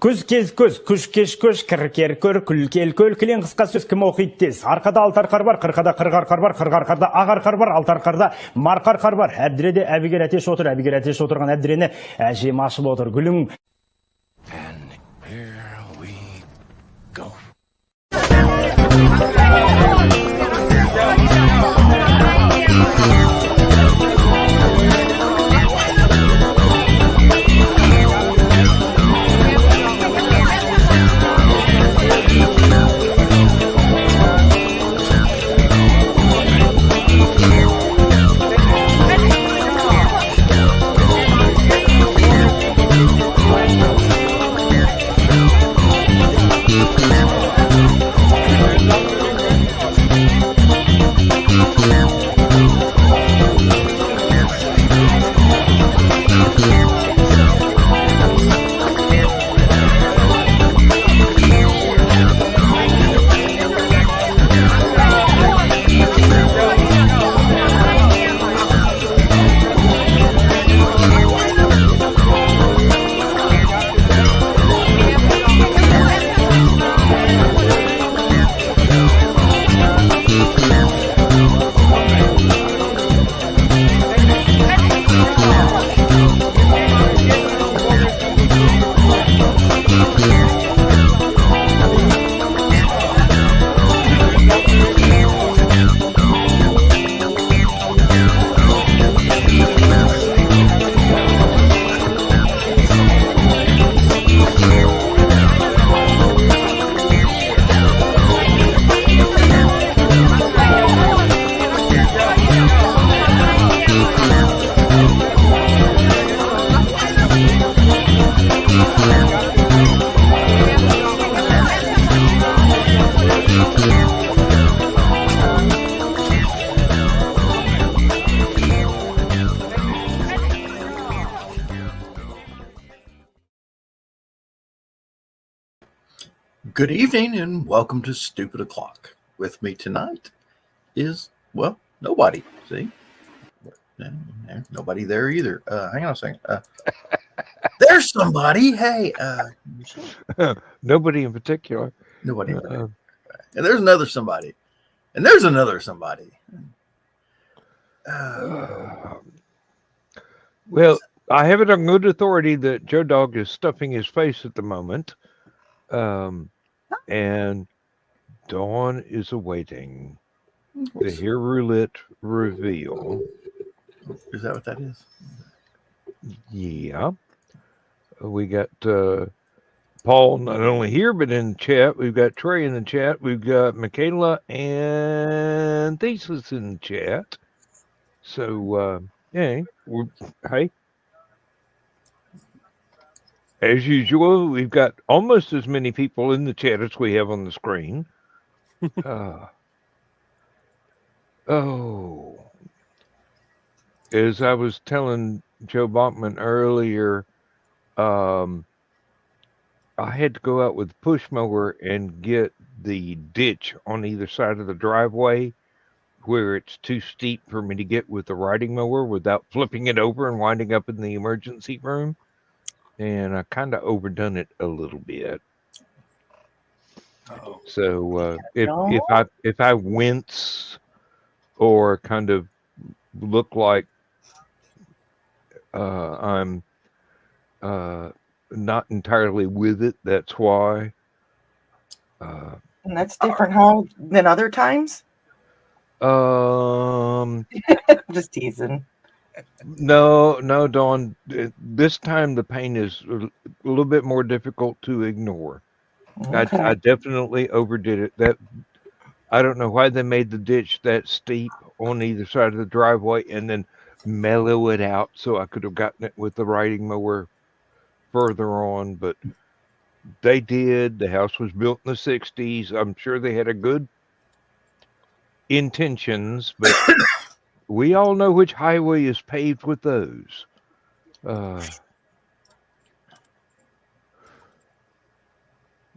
Күз кез көз, күш кеш көш, кір көр, күл кел көл, кілең қысқа сөз кім оқиды тез. Арқада алты арқар бар, қырқада қырық арқар бар, қырық арқарда ақ арқар бар, алты арқарда марқа арқар бар. Әбдіреде әбігер әтеш отыр, әбігер әтеш отырған әбдірені әжем ашып отыр. Гүлің. And here we go. Good evening and welcome to Stupid O'Clock. With me tonight is, well, nobody. See? Nobody there either. Hang on a second. There's somebody. Hey. Nobody in particular. Nobody. And there's another somebody. And there's another somebody. Well, I have it on good authority that Joe Dog is stuffing his face at the moment. And Dawn is awaiting the Hair Roulette reveal. Is that what that is? Yeah. We got Paul not only here, but in the chat. We've got Trey in the chat. We've got Michaela and Thesis in the chat. So, yeah. Hey. As usual, we've got almost as many people in the chat as we have on the screen. As I was telling Joe Bachman earlier, I had to go out with the push mower and get the ditch on either side of the driveway where it's too steep for me to get with the riding mower without flipping it over and winding up in the emergency room. And I kind of overdone it a little bit. So if I wince or kind of look like I'm not entirely with it, that's why. And that's different than other times? Just teasing. No, Dawn. This time the pain is a little bit more difficult to ignore. Okay. I definitely overdid it. That I don't know why they made the ditch that steep on either side of the driveway and then mellow it out so I could have gotten it with the riding mower further on, but they did. The house was built in the 60s. I'm sure they had a good intentions, but we all know which highway is paved with those.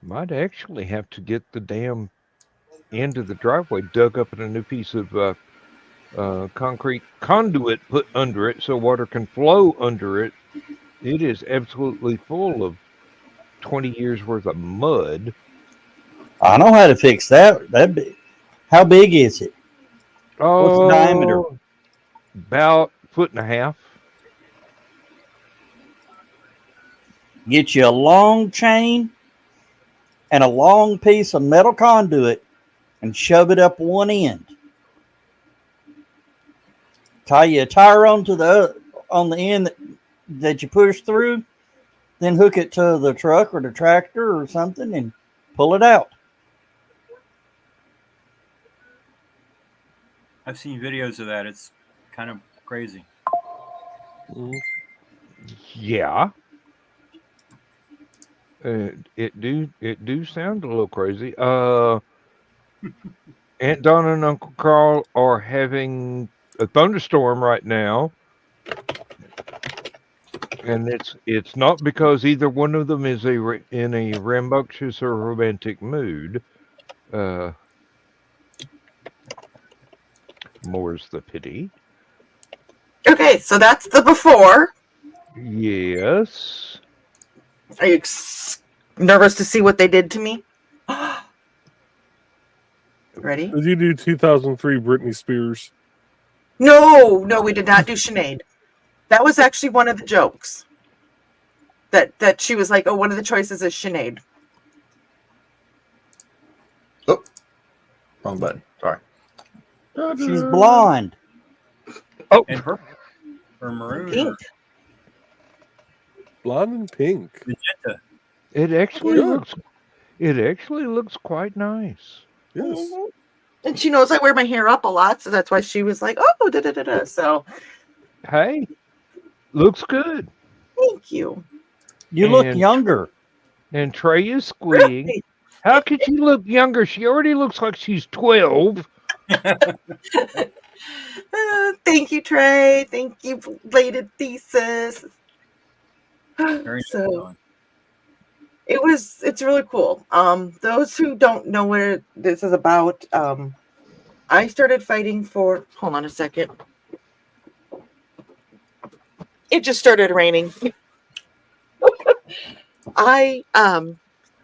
Might actually have to get the damn end of the driveway dug up and a new piece of concrete conduit put under it so water can flow under it. It is absolutely full of 20 years worth of mud. I know how to fix that. How big is it? What's the diameter? Oh, about 1.5 feet. Get you a long chain and a long piece of metal conduit and shove it up one end. Tie your tire on the end that you push through, then hook it to the truck or the tractor or something and pull it out. I've seen videos of that. It's kind of crazy. Yeah. It do sound a little crazy. Aunt Donna and Uncle Carl are having a thunderstorm right now, and it's not because either one of them is in a rambunctious or romantic mood. More's the pity. Okay, so that's the before. Yes. Are you nervous to see what they did to me? Ready? Did you do 2003 Britney Spears? No, we did not do Sinead. That was actually one of the jokes. That she was like, oh, one of the choices is Sinead. Oh, wrong button. Sorry. She's blonde. Oh, And purple. Or maroon. Pink. Blonde and pink. Magenta. it actually Yeah. looks quite nice. Yes. Mhm. And she knows I wear my hair up a lot, so that's why she was like, oh, da-da-da-da. So, Hey, looks good. thank you. You look And- younger. And Trey is squeeing. Really? How could she look younger? She already looks like she's 12. Thank you, Trey. Thank you, belated thesis. Very So nice. it's really cool. Those who don't know what this is about, I started fighting for, hold on a second. It just started raining. I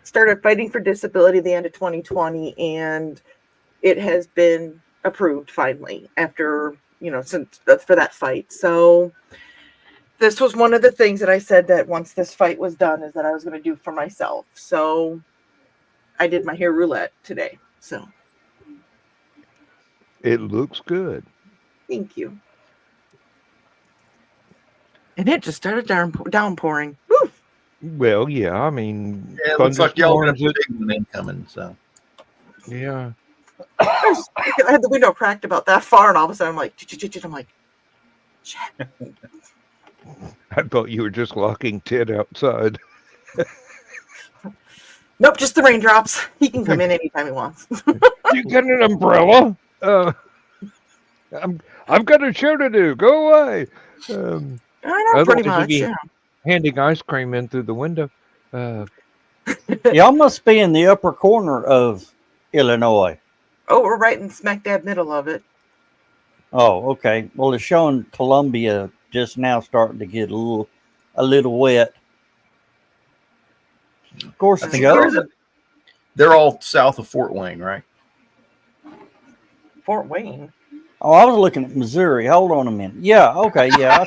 started fighting for disability at the end of 2020, and it has been approved finally after, since for that fight. So this was one of the things that I said that once this fight was done is that I was going to do for myself. So I did my hair roulette today. So It looks good. thank you. And it just started downpouring. Woo! Well, yeah, I mean, Yeah, it looks like y'all got thunderstorms, the big one incoming. So yeah. I had the window cracked about that far, and all of a sudden I'm like, I'm like, shit. I thought you were just locking Ted outside. Nope, just the raindrops. He can come in anytime he wants. You got an umbrella? I've got a show to do. Go away. I know, pretty Otherwise, much. you'd be Yeah. handing ice cream in through the window. Y'all must be in the upper corner of Illinois. Oh, we're right in smack dab middle of it. Oh, okay. Well, it's showing Columbia just now starting to get a little wet. Of course, I think Joe. they're all south of Fort Wayne, right? Fort Wayne. Oh, I was looking at Missouri. Hold on a minute. Yeah, okay, yeah.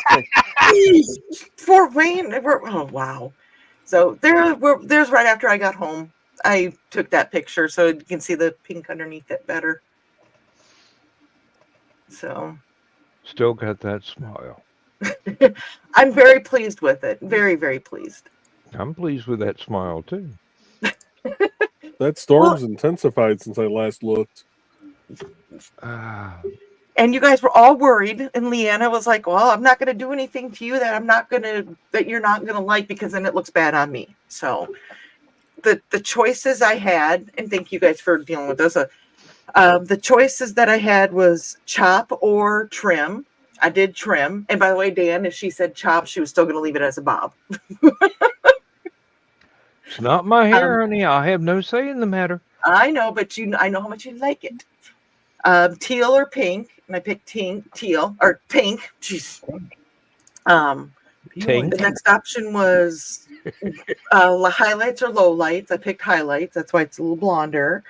Fort Wayne. Oh wow. So there's right after I got home. I took that picture so you can see the pink underneath it better. So Still got that smile. I'm very pleased with it. Very, very pleased. I'm pleased with that smile, too. That storm's intensified since I last looked. And you guys were all worried, and Leanna was like, well, I'm not going to do anything to you that you're not going to like, because then it looks bad on me. So the choices I had, and thank you guys for dealing with those. The choices that I had was chop or trim. I did trim. And by the way, Dan, if she said chop, she was still going to leave it as a bob. It's not my hair, honey. I have no say in the matter. I know, but I know how much you like it. Teal or pink, and I picked teal or pink. Jeez. Pink. The next option was Highlights or low lights. I picked highlights. That's why it's a little blonder.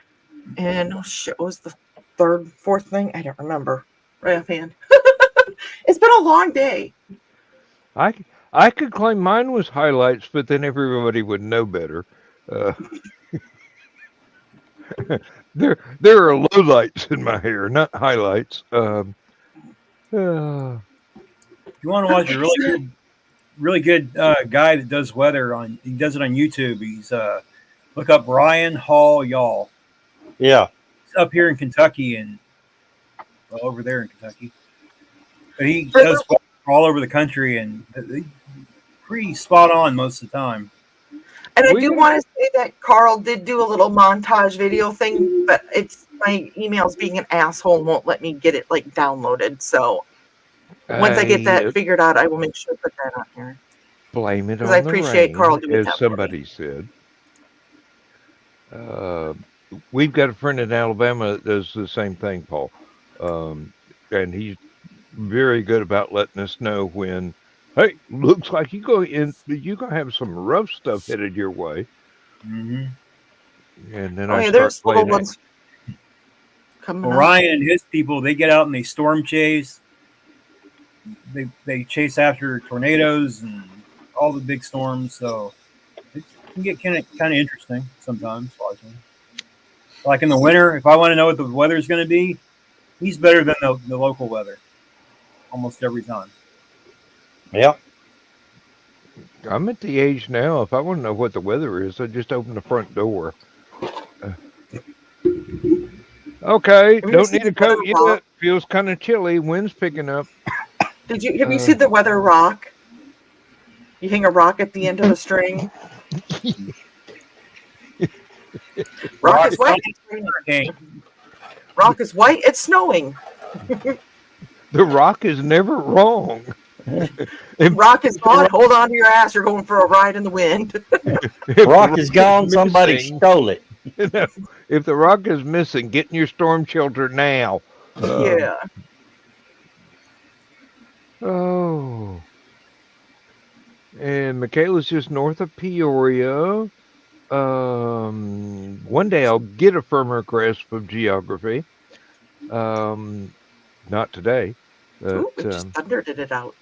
And oh shit, what was the fourth thing? I don't remember. Right offhand. It's been a long day. I could claim mine was highlights, but then everybody would know better. Uh, there are lowlights in my hair, not highlights. If you want to watch a really good guy that does weather he does it on YouTube. He's look up Ryan Hall Y'all. Yeah. He's up here in Kentucky and over there in Kentucky. But he For does weather all over the country and pretty spot on most of the time. And I do want to say that Carl did do a little montage video thing, but it's my email's being an asshole and won't let me get it like downloaded. So once I get that figured out, I will make sure to put that on here. Blame it on I the appreciate rain, Carl doing as that for me. somebody said. We've got a friend in Alabama that does the same thing, Paul, and he's very good about letting us know when. Hey, looks like you're gonna have some rough stuff headed your way. Mm-hmm. And then Oh I yeah, start there's little playing ones coming Well, up. Ryan and his people, they get out and they storm chase. They chase after tornadoes and all the big storms. So it can get kind of interesting sometimes watching. Like in the winter, if I want to know what the weather's going to be, he's better than the local weather almost every time. Yeah. I'm at the age now, if I want to know what the weather is, I just open the front door. Okay, Have you don't seen need a the Weather coat Rock? yet. Feels kind of chilly. Wind's picking up. Have you seen the Weather Rock? You hang a rock at the end of a string. Rock is white. Rock is white. It's snowing. The rock is never wrong. Rock is gone. Hold on to your ass. You're going for a ride in the wind. Rock is gone. Somebody stole it. If the rock is missing, get in your storm shelter now. Yeah. Oh. And Michaela's just north of Peoria. One day I'll get a firmer grasp of geography. Not today. But, Ooh, it just thundered it out.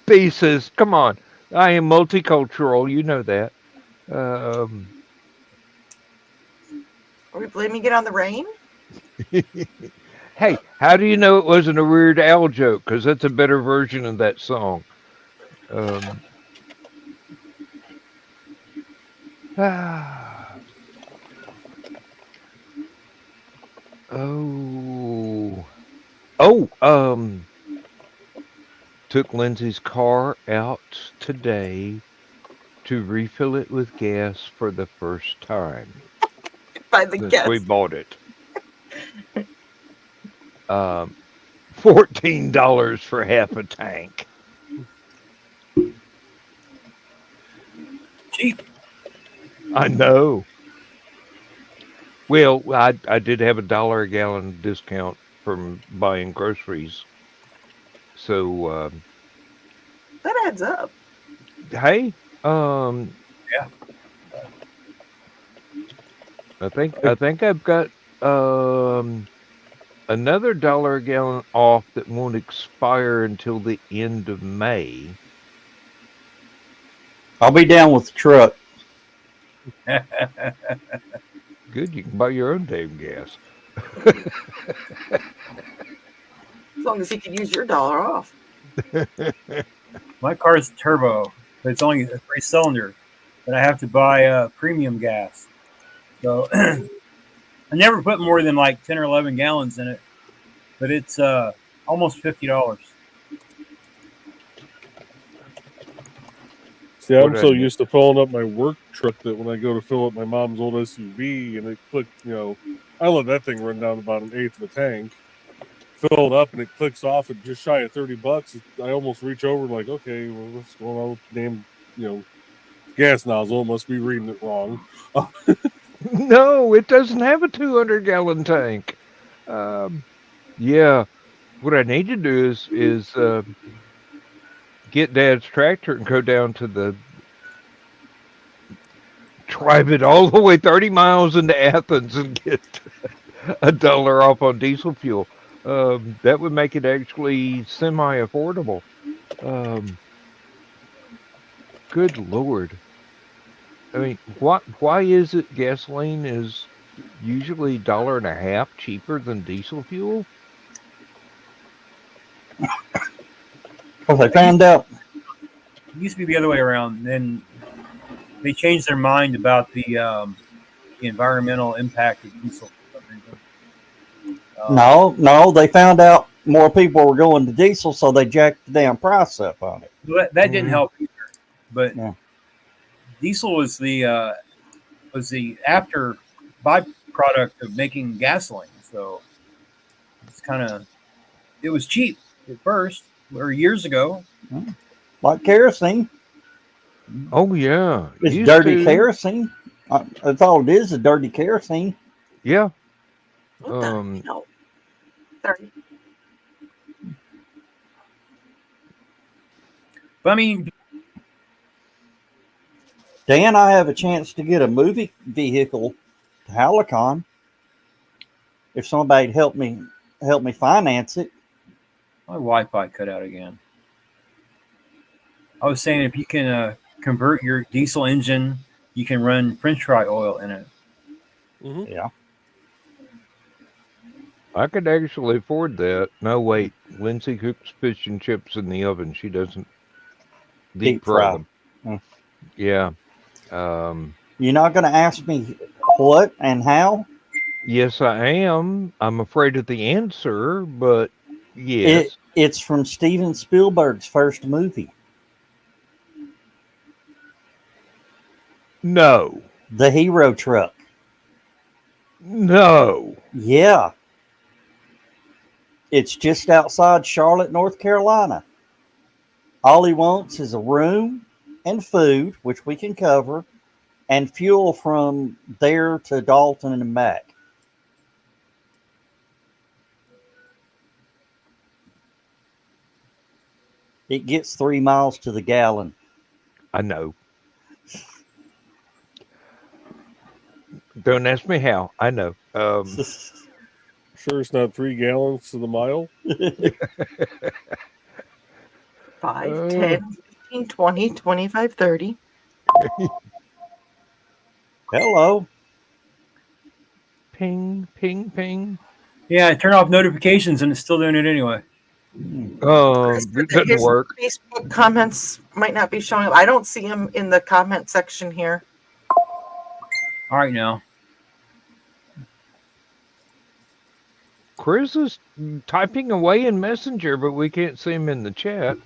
Pieces. Come on. I am multicultural. You know that. Are we blaming it on the rain? Hey, how do you know it wasn't a Weird Al joke? Because that's a better version of that song. Took Lindsay's car out today to refill it with gas for the first time By the since guess. we bought it. $14 for half a tank. Cheap. I know. Well, I did have $1 a gallon discount from buying groceries. So That adds up. hey, Yeah. I think I've got another $1 a gallon off that won't expire until the end of May. I'll be down with the truck. Good, you can buy your own damn gas. As long as he could use your $1 off. My car's turbo, but it's only a 3-cylinder. But I have to buy premium gas. So I never put more than like 10 or 11 gallons in it. But it's almost $50. See, I'm so used to filling up my work truck that when I go to fill up my mom's old SUV and it I let that thing run down about 1/8 of a tank. Fill it up and it clicks off at just shy of $30. I almost reach over like, okay, well, what's going on with the damn, gas nozzle. It must be reading it wrong. No, it doesn't have a 200-gallon tank. Yeah, what I need to do is get Dad's tractor and go down to drive it all the way 30 miles into Athens and get $1 off on diesel fuel. That would make it actually semi-affordable. Good Lord. I mean, why is it gasoline is usually $1.50 cheaper than diesel fuel? Well, they found out. It used to be the other way around. Then they changed their mind about the environmental impact of diesel. No, they found out more people were going to diesel, so they jacked the damn price up on it. That didn't help either. But Yeah. diesel was the after byproduct of making gasoline. So it's it was cheap at first or years ago. Like kerosene. Oh, yeah. It's Used dirty to. kerosene. That's all it is dirty kerosene. Yeah. What the hell? Sorry. But I mean, Dan, I have a chance to get a movie vehicle to HallowCon. If somebody'd help me finance it. my Wi-Fi cut out again. I was saying if you can convert your diesel engine, you can run French fry oil in it. Mm-hmm. Yeah. I could actually afford that. No, wait. Lindsay cooks fish and chips in the oven. She doesn't deep fry them. Mm. Yeah. You're not going to ask me what and how? Yes, I am. I'm afraid of the answer, but yes. It's from Steven Spielberg's first movie. No. The Hero Truck. No. Yeah. It's just outside Charlotte, North Carolina. All he wants is a room and food, which we can cover, and fuel from there to Dalton and back. It gets 3 miles to the gallon. I know. Don't ask me how. I know. Sure, it's not 3 gallons to the mile. 5, 10, 15, 20, 25, 30. Hello. Ping, ping, ping. Yeah, I turn off notifications and it's still doing it anyway. It doesn't His work. Facebook comments might not be showing up. I don't see him in the comment section here. All right, now. Chris is typing away in Messenger, but we can't see him in the chat.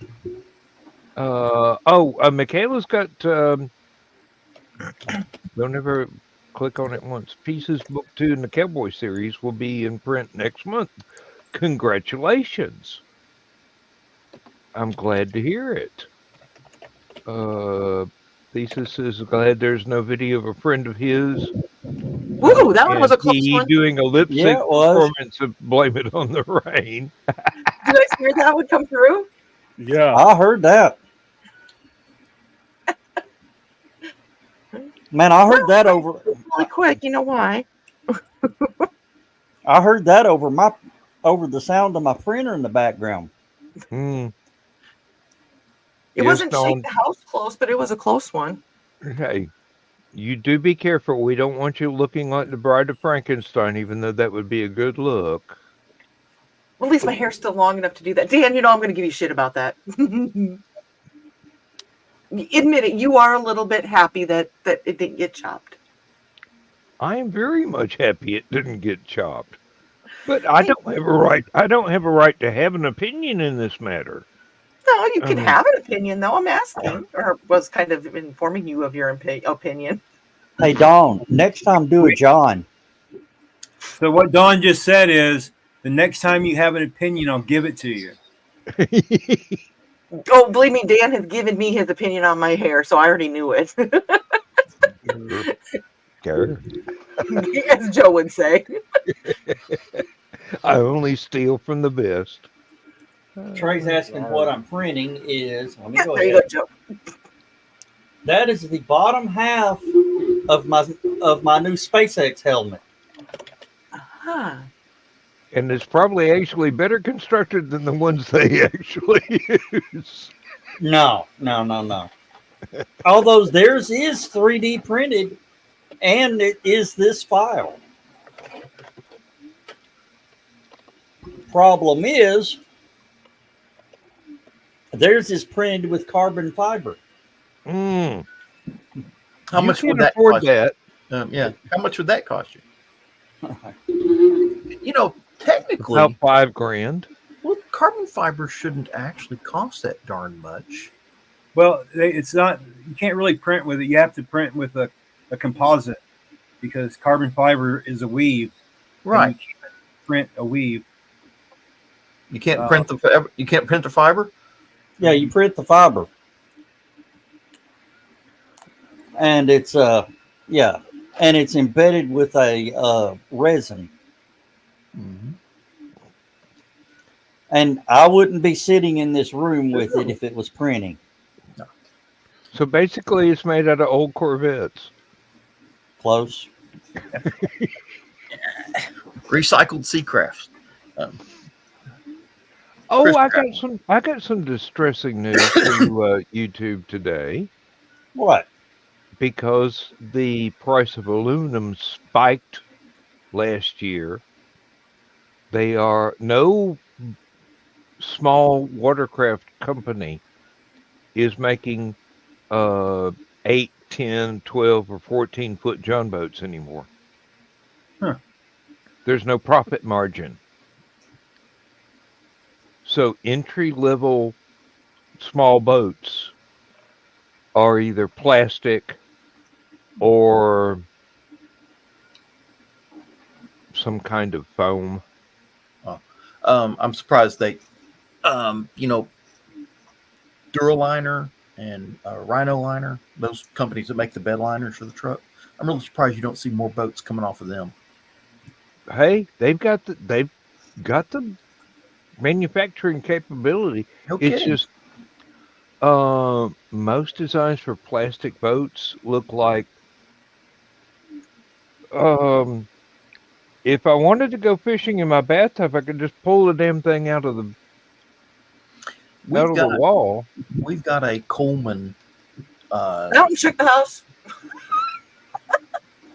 Michaela's got. Don't ever click on it once. Pieces Book 2 in the Cowboy series will be in print next month. Congratulations. I'm glad to hear it. Thesis is glad there's no video of a friend of his. Woo, that one was a close He one. doing a lip sync Yeah, it was. performance of Blame It on the Rain. Did you guys hear that would come through? Yeah. I heard that. Man, I heard that over. Really quick, you know why? I heard that over the sound of my printer in the background. Hmm. It Yes, wasn't Dawn. Shake the House close, but it was a close one. Hey, you do be careful. We don't want you looking like the Bride of Frankenstein, even though that would be a good look. Well, at least my hair's still long enough to do that. Dan, you know I'm going to give you shit about that. Admit it, you are a little bit happy that it didn't get chopped. I am very much happy it didn't get chopped. But I don't have a right. I don't have a right to have an opinion in this matter. No, you can have an opinion, though. I'm asking, or was kind of informing you of your opinion. Hey, Dawn, next time do a John. So what Dawn just said is, the next time you have an opinion, I'll give it to you. Oh, believe me, Dan has given me his opinion on my hair, so I already knew it. Sure. As Joe would say. I only steal from the best. Trey's asking what I'm printing is. Let me go There you ahead. go, Joe. That is the bottom half of my new SpaceX helmet. Huh. And it's probably actually better constructed than the ones they actually use. No. Although theirs is 3D printed, and it is this file. Problem is, theirs is printed with carbon fiber. Mm. How You much can't would that afford cost? that. Yeah. How much would that cost you? You know, technically, About $5,000. well, carbon fiber shouldn't actually cost that darn much. Well, it's not. You can't really print with it. You have to print with a composite because carbon fiber is a weave. And Right. you can't print a weave. You can't print the fiber. You can't print the fiber. Yeah, you print the fiber, and it's and it's embedded with a resin. Mm-hmm. And I wouldn't be sitting in this room with it if it was printing. So basically, it's made out of old Corvettes. Close. Recycled Seacrafts. Oh, Chris I got some distressing news through YouTube today What? because the price of aluminum spiked last year. They are no small watercraft company is making 8, 10, 12, or 14-foot John boats anymore. Huh. There's no profit margin. So entry-level small boats are either plastic or some kind of foam. I'm surprised they, Duraliner and Rhino Liner, those companies that make the bed liners for the truck. I'm really surprised you don't see more boats coming off of them. Hey, they've got the manufacturing capability. No It's kidding. just most designs for plastic boats look like if I wanted to go fishing in my bathtub, I could just pull the damn thing out of the wall. We've got a Coleman. Out and check the house.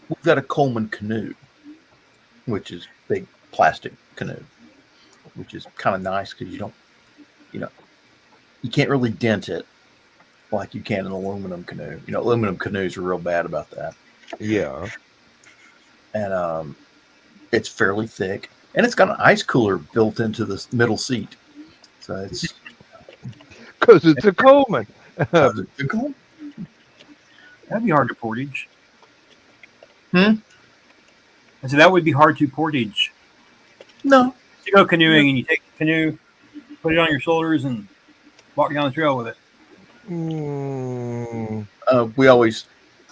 We've got a Coleman canoe, which is big plastic canoe, which is kind of nice because you can't really dent it like you can an aluminum canoe. Aluminum canoes are real bad about that. Yeah. And it's fairly thick, and it's got an ice cooler built into the middle seat. So it's because it's a Coleman. That'd be hard to portage. I said that would be hard to portage. No. You go canoeing and you take the canoe, put it on your shoulders, and walk down the trail with it.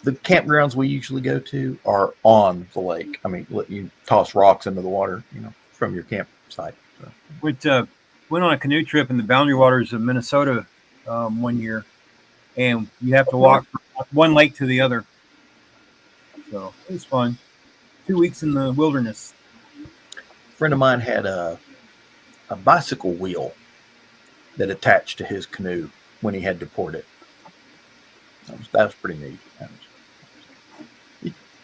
The campgrounds we usually go to are on the lake. I mean, you toss rocks into the water, from your campsite. So. Went on a canoe trip in the boundary waters of Minnesota one year, and you have to walk from one lake to the other. So it was fun. 2 weeks in the wilderness. A friend of mine had a bicycle wheel that attached to his canoe when he had to port it. That was pretty neat.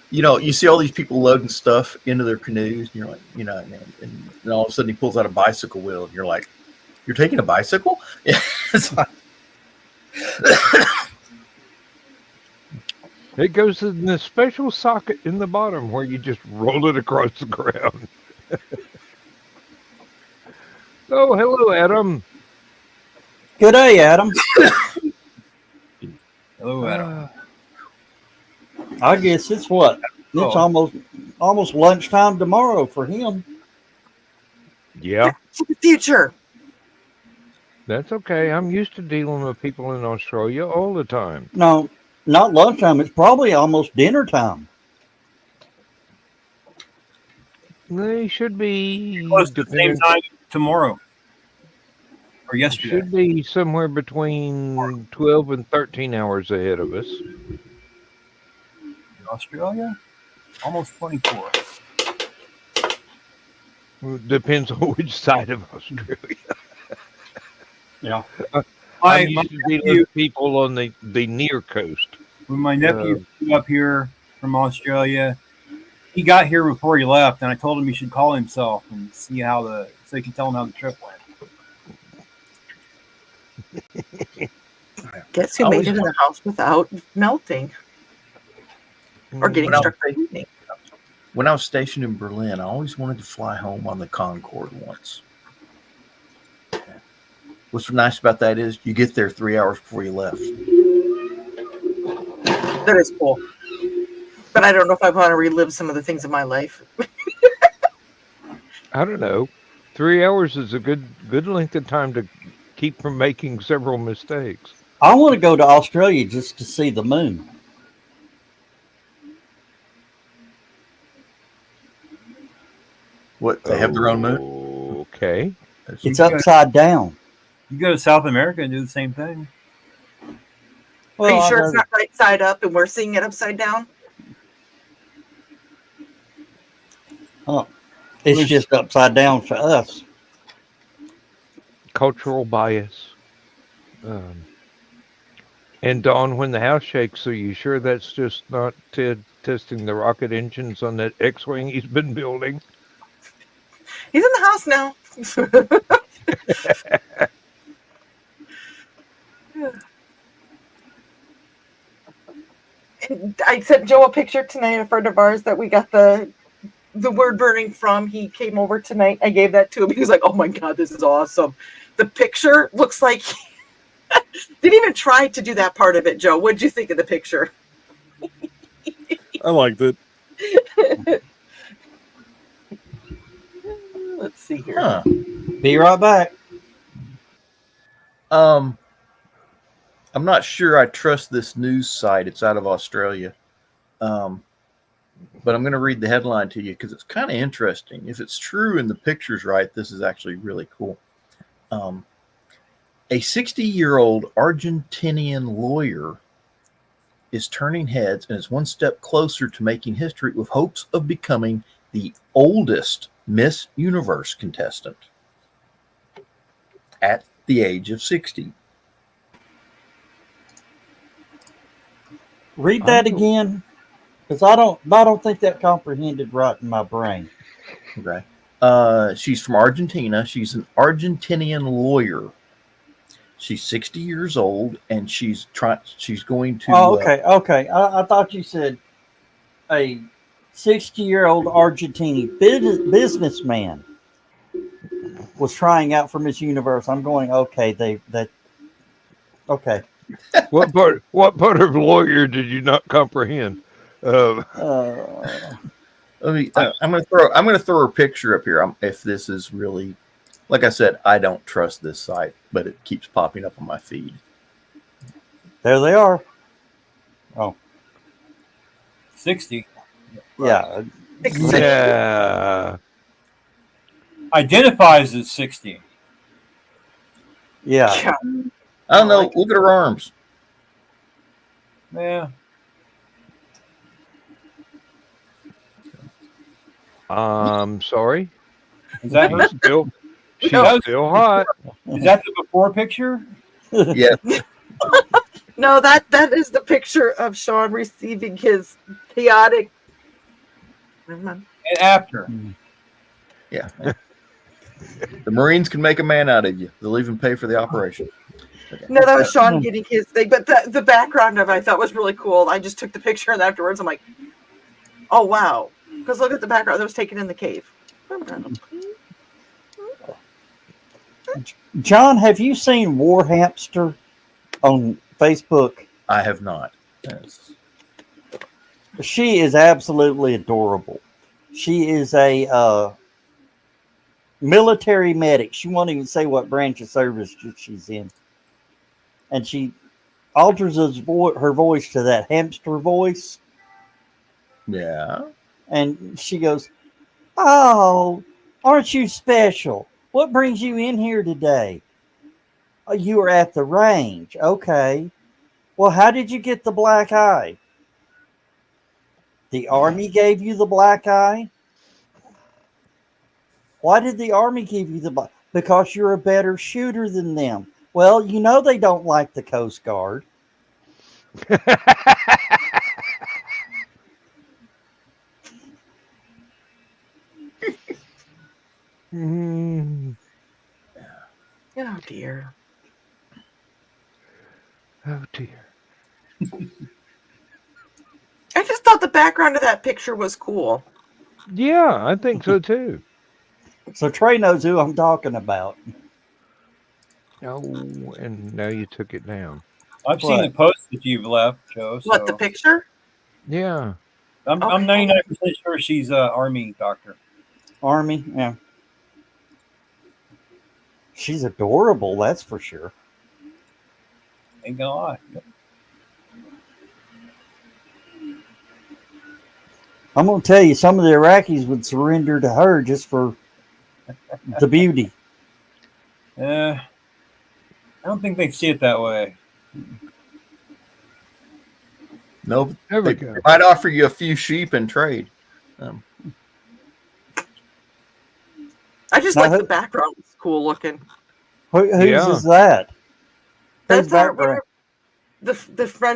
You see all these people loading stuff into their canoes, and you're like, and all of a sudden he pulls out a bicycle wheel, and you're like, "You're taking a bicycle?" Yeah. It goes in this special socket in the bottom where you just roll it across the ground. Oh, hello, Adam. Good day, Adam. Hello, Adam. I guess it's what? It's almost lunchtime tomorrow for him. Yeah. To the future. That's okay. I'm used to dealing with people in Australia all the time. No, not lunchtime. It's probably almost dinner time. They should be, Close to the same depending, time tomorrow or yesterday. should be somewhere between 12 and 13 hours ahead of us. Australia, almost 24. Depends on which side of Australia. Yeah. I'm used to dealing with people on the near coast. When my nephew flew up here from Australia, he got here before he left, and I told him he should call himself and see so he can tell him how the trip went. Guess who made it in the house without melting or getting When I was struck by stationed- lightning? When I was stationed in Berlin, I always wanted to fly home on the Concorde once. What's nice about that is you get there 3 hours before you left. That is cool. But I don't know if I want to relive some of the things in my life. I don't know. 3 hours is a good length of time to keep from making several mistakes. I want to go to Australia just to see the moon. What, they have their own moon? Okay. It's upside down. You go to South America and do the same thing. Are you Well, sure it's not right side up and we're seeing it upside down? Oh, it's just upside down for us. Cultural bias. And Dawn, when the house shakes, are you sure that's just not Ted testing the rocket engines on that X-wing he's been building? He's in the house now. And I sent Joe a picture tonight, a friend of ours that we got the word burning from. He came over tonight. I gave that to him. He was like, "Oh my god, this is awesome." The picture looks like didn't even try to do that part of it. Joe, what'd you think of the picture? I liked it. Let's see here. Huh. Be right back. I'm not sure I trust this news site. It's out of Australia. But I'm going to read the headline to you because it's kind of interesting. If it's true and the picture's right, this is actually really cool. A 60-year-old Argentinian lawyer is turning heads and is one step closer to making history with hopes of becoming the oldest Miss Universe contestant at the age of 60. Read that again, because I don't think that comprehended right in my brain. Okay. She's from Argentina. She's an Argentinian lawyer. She's 60 years old, and she's going to. Oh, okay, okay. I thought you said a 60-year-old Argentinian businessman was trying out for Miss Universe. I'm going, okay, okay. What part of lawyer did you not comprehend? I'm going to throw her picture up here. If this is really, like I said, I don't trust this site, but it keeps popping up on my feed. There they are. Oh, 60. yeah. Yeah. Identifies as 60. Yeah. I don't know. Look at her arms. Yeah. Sorry. Is that She's still hot. Is that the before picture? Yeah. No, that is the picture of Sean receiving his chaotic. Never mind. And after. Yeah. The Marines can make a man out of you. They'll even pay for the operation. Okay. No, that was Sean getting his thing, but the background of it I thought was really cool. I just took the picture and afterwards I'm like, oh wow, because look at the background that was taken in the cave. John, have you seen War Hamster on Facebook? I have not. Yes. She is absolutely adorable. She is a military medic. She won't even say what branch of service she's in. And she alters her voice to that hamster voice. Yeah. And she goes, "Oh, aren't you special? What brings you in here today? Oh, you were at the range. Okay. Well, how did you get the black eye? The Army gave you the black eye? Why did the Army give you the black? Because you're a better shooter than them. Well, you know they don't like the Coast Guard. Mm. Oh dear. Oh dear. I just thought the background of that picture was cool. Yeah, I think so too. So Trey knows who I'm talking about. Oh, and now you took it down. I've seen the post that you've left, Joe. So What, the picture? Yeah. I'm Okay. 99% sure she's an Army doctor. Army, yeah. She's adorable, that's for sure. Ain't gonna lie. I'm going to tell you, some of the Iraqis would surrender to her just for the beauty. I don't think they see it that way. No, There we they go. might offer you a few sheep in trade. I just Now like who- the background. It's cool looking. Whose Yeah. is that? That's Whose our background?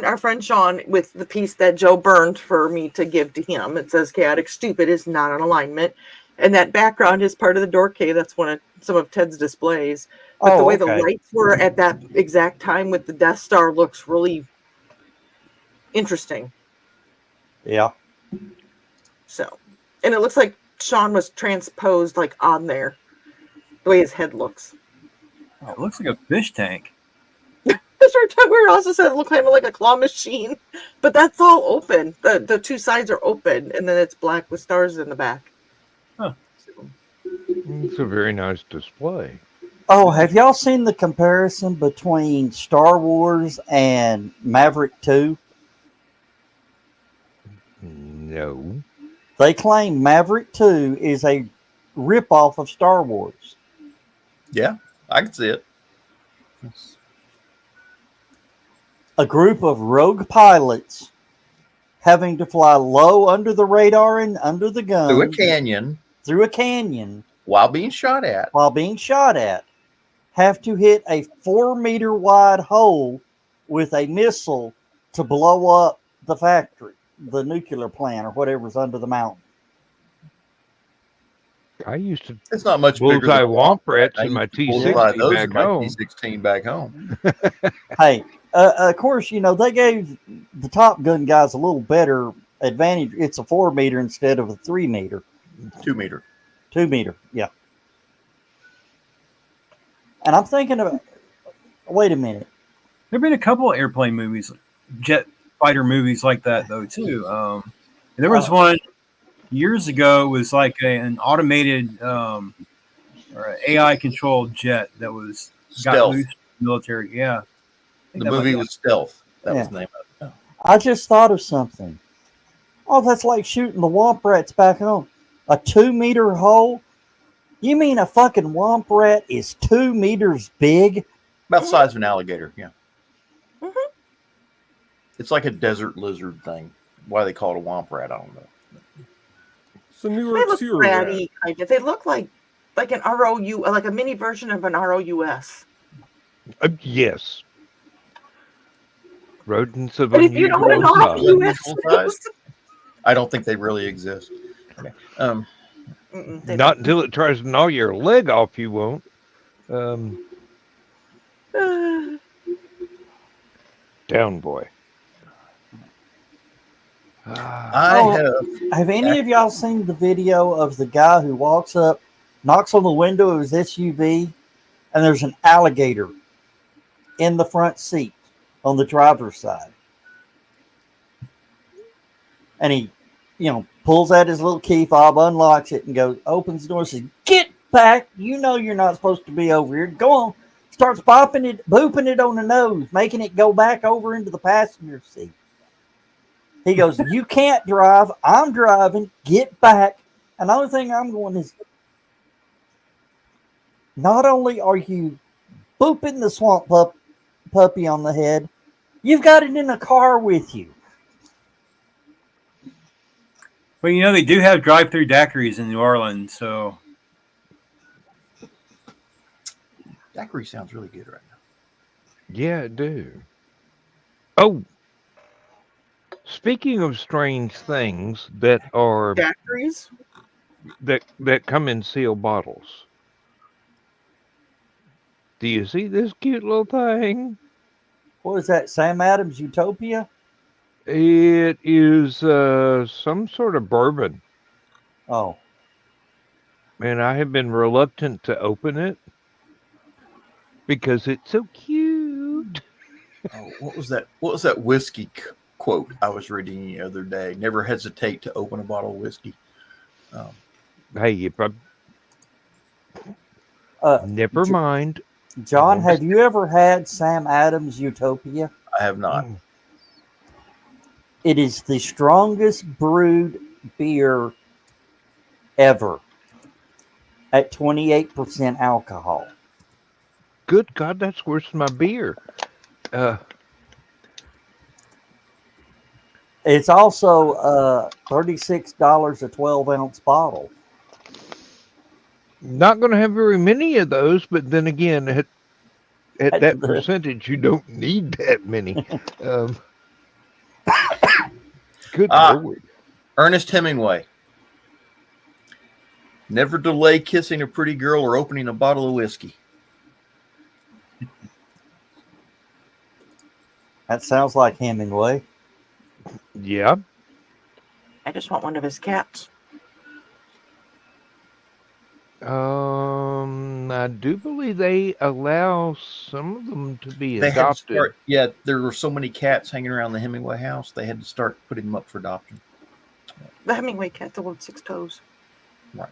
our friend Sean with the piece that Joe burned for me to give to him. It says chaotic stupid is not an alignment. And that background is part of the door key. That's one of some of Ted's displays. But the way the lights were at that exact time with the Death Star looks really interesting. Yeah. So, and it looks like Sean was transposed like on there. The way his head looks. Oh, it looks like a fish tank. That's right. We also said it looked kind of like a claw machine, but that's all open. The two sides are open, and then it's black with stars in the back. Huh. So, It's a very nice display. Oh, have y'all seen the comparison between Star Wars and Maverick 2? No. They claim Maverick 2 is a ripoff of Star Wars. Yeah, I can see it. A group of rogue pilots having to fly low under the radar and under the gun Through a canyon through a canyon while being shot at. while being shot at have to hit a 4-meter wide hole with a missile to blow up the factory, the nuclear plant, or whatever's under the mountain. I used to It's not much bigger bullseye than womp rats I in my used to bullseye T60 those back in my home. T16 back home. Hey, of course, you know, they gave the Top Gun guys a little better advantage. It's a 4-meter instead of a 3-meter. 2 meter. 2-meter, yeah. And I'm thinking of, wait a minute. There have been a couple of airplane movies, jet fighter movies like that, though, too. There was one years ago. It was like an automated or AI-controlled jet that was got Stealth. loose from the military. Yeah. I think The that movie might- was Stealth. That was Yeah. the name of it. I just thought of something. Oh, that's like shooting the womp rats back home. A 2-meter hole? You mean a fucking womp rat is 2 meters big? About the size of an alligator, yeah. Mhm. It's like a desert lizard thing. Why they call it a womp rat, I don't know. It's a New they York look sewer rat. ratty, kind of. They look like an ROU, like a mini version of an ROUS. Yes. Rodents of But if you know what an unusual size. ROUS is, I don't think they really exist. Okay. they Not until it tries to gnaw your leg off, you won't. don't. Down, boy. Have any of y'all seen the video of the guy who walks up, knocks on the window of his SUV, and there's an alligator in the front seat on the driver's side? And he, pulls out his little key fob, unlocks it, and opens the door and says, "Get back. You know you're not supposed to be over here. Go on. Starts booping it on the nose, making it go back over into the passenger seat. He goes, "You can't drive. I'm driving. Get back." And the only thing I'm going is, not only are you booping the swamp puppy on the head, you've got it in a car with you. Well, you know, they do have drive-through daiquiris in New Orleans, so Daiquiri sounds really good right now. Yeah, it do. Oh, speaking of strange things that are Daiquiris? that come in sealed bottles. Do you see this cute little thing? What is that? Sam Adams Utopia? It is some sort of bourbon, Oh, and I have been reluctant to open it because it's so cute. Oh, what was that? What was that whiskey quote I was reading the other day? Never hesitate to open a bottle of whiskey. Hey, if I never J- mind. John, have you ever had Sam Adams Utopia? I have not. It is the strongest brewed beer ever at 28% alcohol. Good God, that's worse than my beer. It's also $36 a 12-ounce bottle. Not going to have very many of those, but then again, at that percentage, you don't need that many. Good Lord. Ernest Hemingway. Never delay kissing a pretty girl or opening a bottle of whiskey. That sounds like Hemingway. Yeah. I just want one of his cats. I do believe they allow some of them to be They had to adopted. start, yeah, there were so many cats hanging around the Hemingway house, they had to start putting them up for adoption. The Hemingway cat, the one with 6 toes. Right.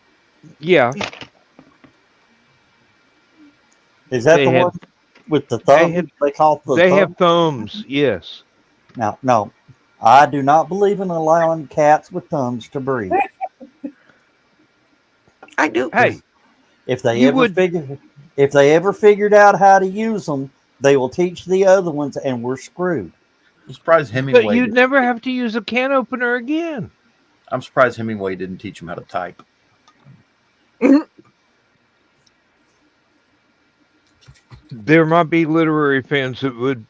Yeah. Is that They the had- one with the thumb? They call the They thumb? have thumbs, yes. Now, no, I do not believe in allowing cats with thumbs to breed. I do. Hey, If they you ever would- figured out how to use them, they will teach the other ones, and we're screwed. I'm surprised Hemingway. But you'd never have to use a can opener again. I'm surprised Hemingway didn't teach him how to type. There might be literary fans that would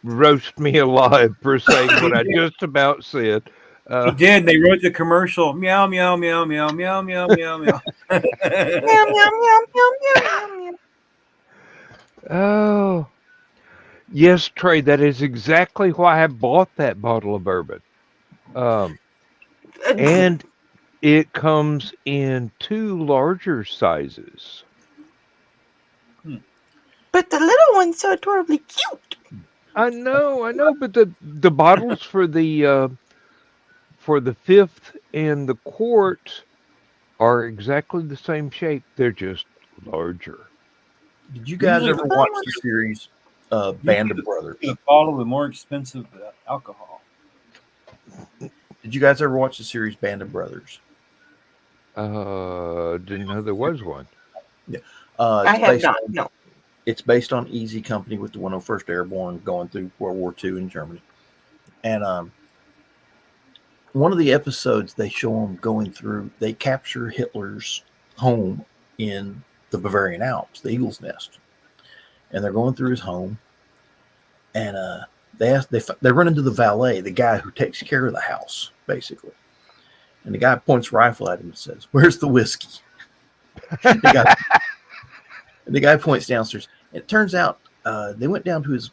roast me alive for saying what I just about said. he did. They wrote the commercial. Meow meow meow meow meow meow meow meow. Meow, meow, meow, meow, meow, meow, meow. Oh, yes, Trey, that is exactly why I bought that bottle of bourbon. And it comes in 2 larger sizes. But the little one's so adorably cute. I know, but the bottles for the 5th and the quart are exactly the same shape. They're just larger. Did you guys Usually ever watch the series Band of Brothers? A bottle with more expensive alcohol. Did you guys ever watch the series Band of Brothers? Didn't know there was one. Yeah. I have not. No. It's based on Easy Company with the 101st Airborne going through World War II in Germany. And one of the episodes, they show them going through, they capture Hitler's home in the Bavarian Alps, the Eagle's Nest. And they're going through his home. And they run into the valet, the guy who takes care of the house, basically. And the guy points a rifle at him and says, "Where's the whiskey?" And the guy points downstairs. It turns out they went down to his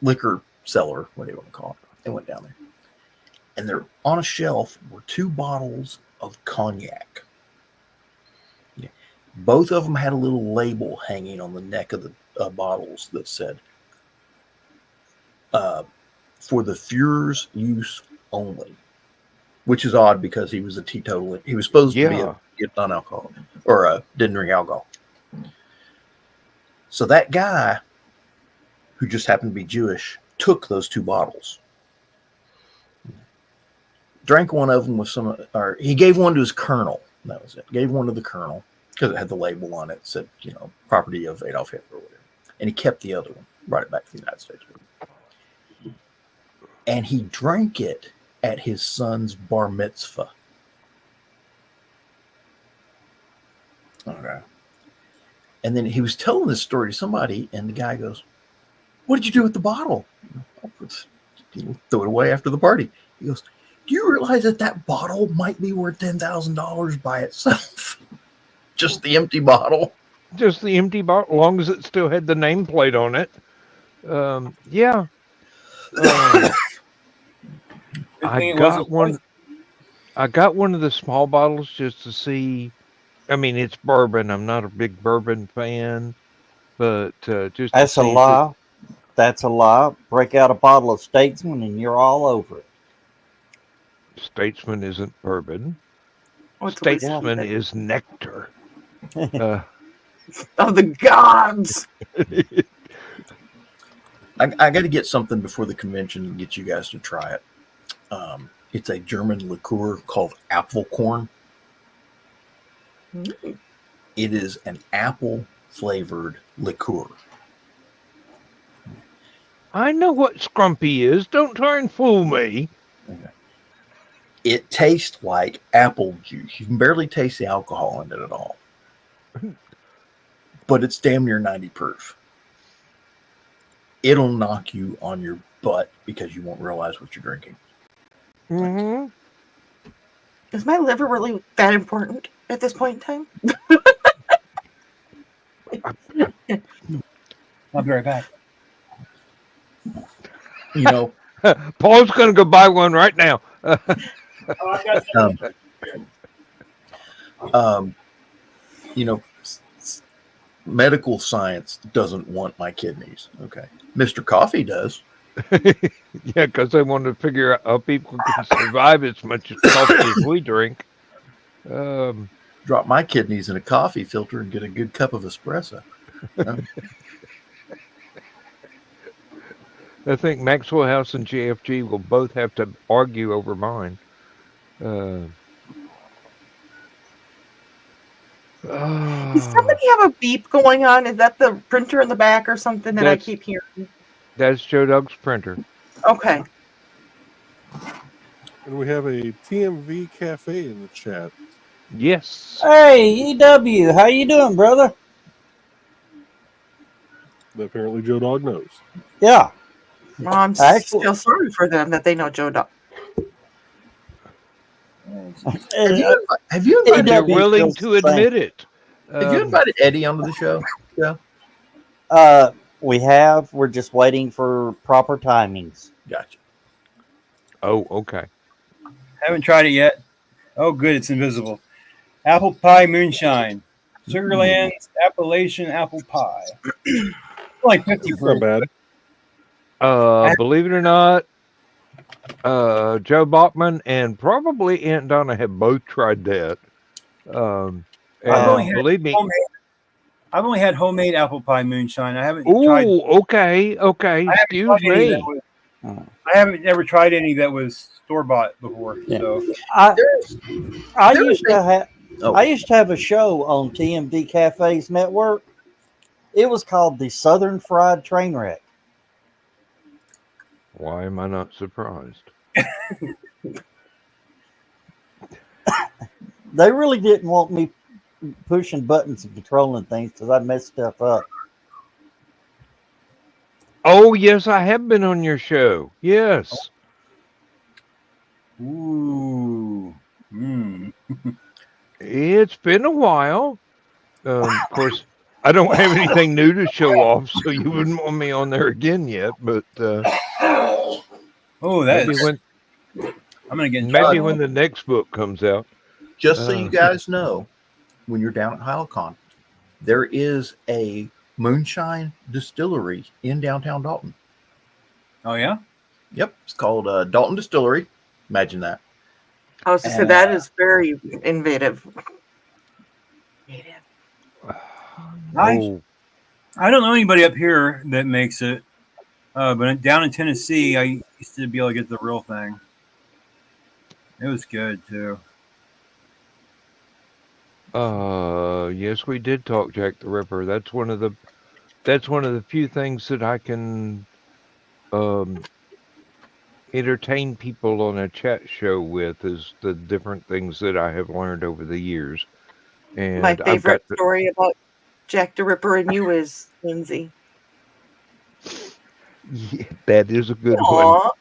liquor cellar, what do you want to call it? They went down there. And there on a shelf were 2 bottles of cognac. Yeah. Both of them had a little label hanging on the neck of the bottles that said, "For the Fuhrer's use only." which is odd because he was a teetotaler. He was supposed to be Yeah. get non-alcoholic or didn't drink alcohol. So that guy, who just happened to be Jewish, took those 2 bottles, drank one of them with some, or he gave one to his colonel. That was it. Gave one to the colonel because it had the label on it, said, property of Adolf Hitler or whatever. And he kept the other one, brought it back to the United States. And he drank it at his son's bar mitzvah. Okay. And then he was telling this story to somebody, and the guy goes, "What did you do with the bottle?" Throw it away after the party. He goes, "Do you realize that bottle might be worth $10,000 by itself? Just the empty bottle." Just the empty bottle, as long as it still had the nameplate on it. Yeah. I got one. I got one of the small bottles just to see. I mean, it's bourbon. I'm not a big bourbon fan, but just That's a lie. That's a lie. Break out a bottle of Statesman and you're all over it. Statesman isn't bourbon. What's Statesman is nectar. Of the gods. I got to get something before the convention and get you guys to try it. It's a German liqueur called Apfelkorn. Mm. It is an apple flavored liqueur. I know what Scrumpy is. Don't try and fool me. Okay. It tastes like apple juice. You can barely taste the alcohol in it at all. But it's damn near 90 proof. It'll knock you on your butt because you won't realize what you're drinking. Mm-hmm. Is my liver really that important at this point in time? I'll be right back. Paul's going to go buy one right now. Medical science doesn't want my kidneys. Okay. Mr. Coffee does. Yeah, because they want to figure out how people can survive as much coffee as we drink. Drop my kidneys in a coffee filter and get a good cup of espresso. I think Maxwell House and JFG will both have to argue over mine. Does somebody have a beep going on? Is that the printer in the back or something that I keep hearing? That's Joe Dog's printer. Okay. And we have a TMV Cafe in the chat. Yes. Hey, EW, how you doing, brother? Apparently Joe Dog knows. Yeah. Well, I'm still sorry for them that they know Joe Dog. Have you But invited they're willing to admit it. Have you invited Eddie onto the show? Yeah. We have. We're just waiting for proper timings. Gotcha. Oh, okay. Haven't tried it yet. Oh, good. It's invisible. Apple pie moonshine. Sugarland's Appalachian apple pie. Like 50 It's not bad. Believe it or not, Joe Bachman and probably Aunt Donna have both tried that. Believe me. I've only had homemade apple pie moonshine. I haven't tried. Oh, okay. Excuse me. I haven't ever tried any that was store bought before. Yeah. So I used to have a show on TMD Cafe's network. It was called the Southern Fried Trainwreck. Why am I not surprised? They really didn't want me pushing buttons and controlling things because I messed stuff up. Oh, yes, I have been on your show. Yes. Ooh. It's been a while. Of course, I don't have anything new to show off, so you wouldn't want me on there again yet. But oh, I'm gonna get maybe when the next book comes out. Just so you guys know, when you're down at HallowCon, there is a moonshine distillery in downtown Dalton. Oh yeah. Yep, it's called Dalton Distillery. Imagine that. I was to say that is very innovative. Oh, I don't know anybody up here that makes it, but down in Tennessee, I used to be able to get the real thing. It was good too. yes, we did talk Jack the Ripper. That's one of the few things that I can entertain people on a chat show with, is the different things that I have learned over the years. And My I've got favorite story about Jack the Ripper and you is Lindsay. yeah, that is a good one.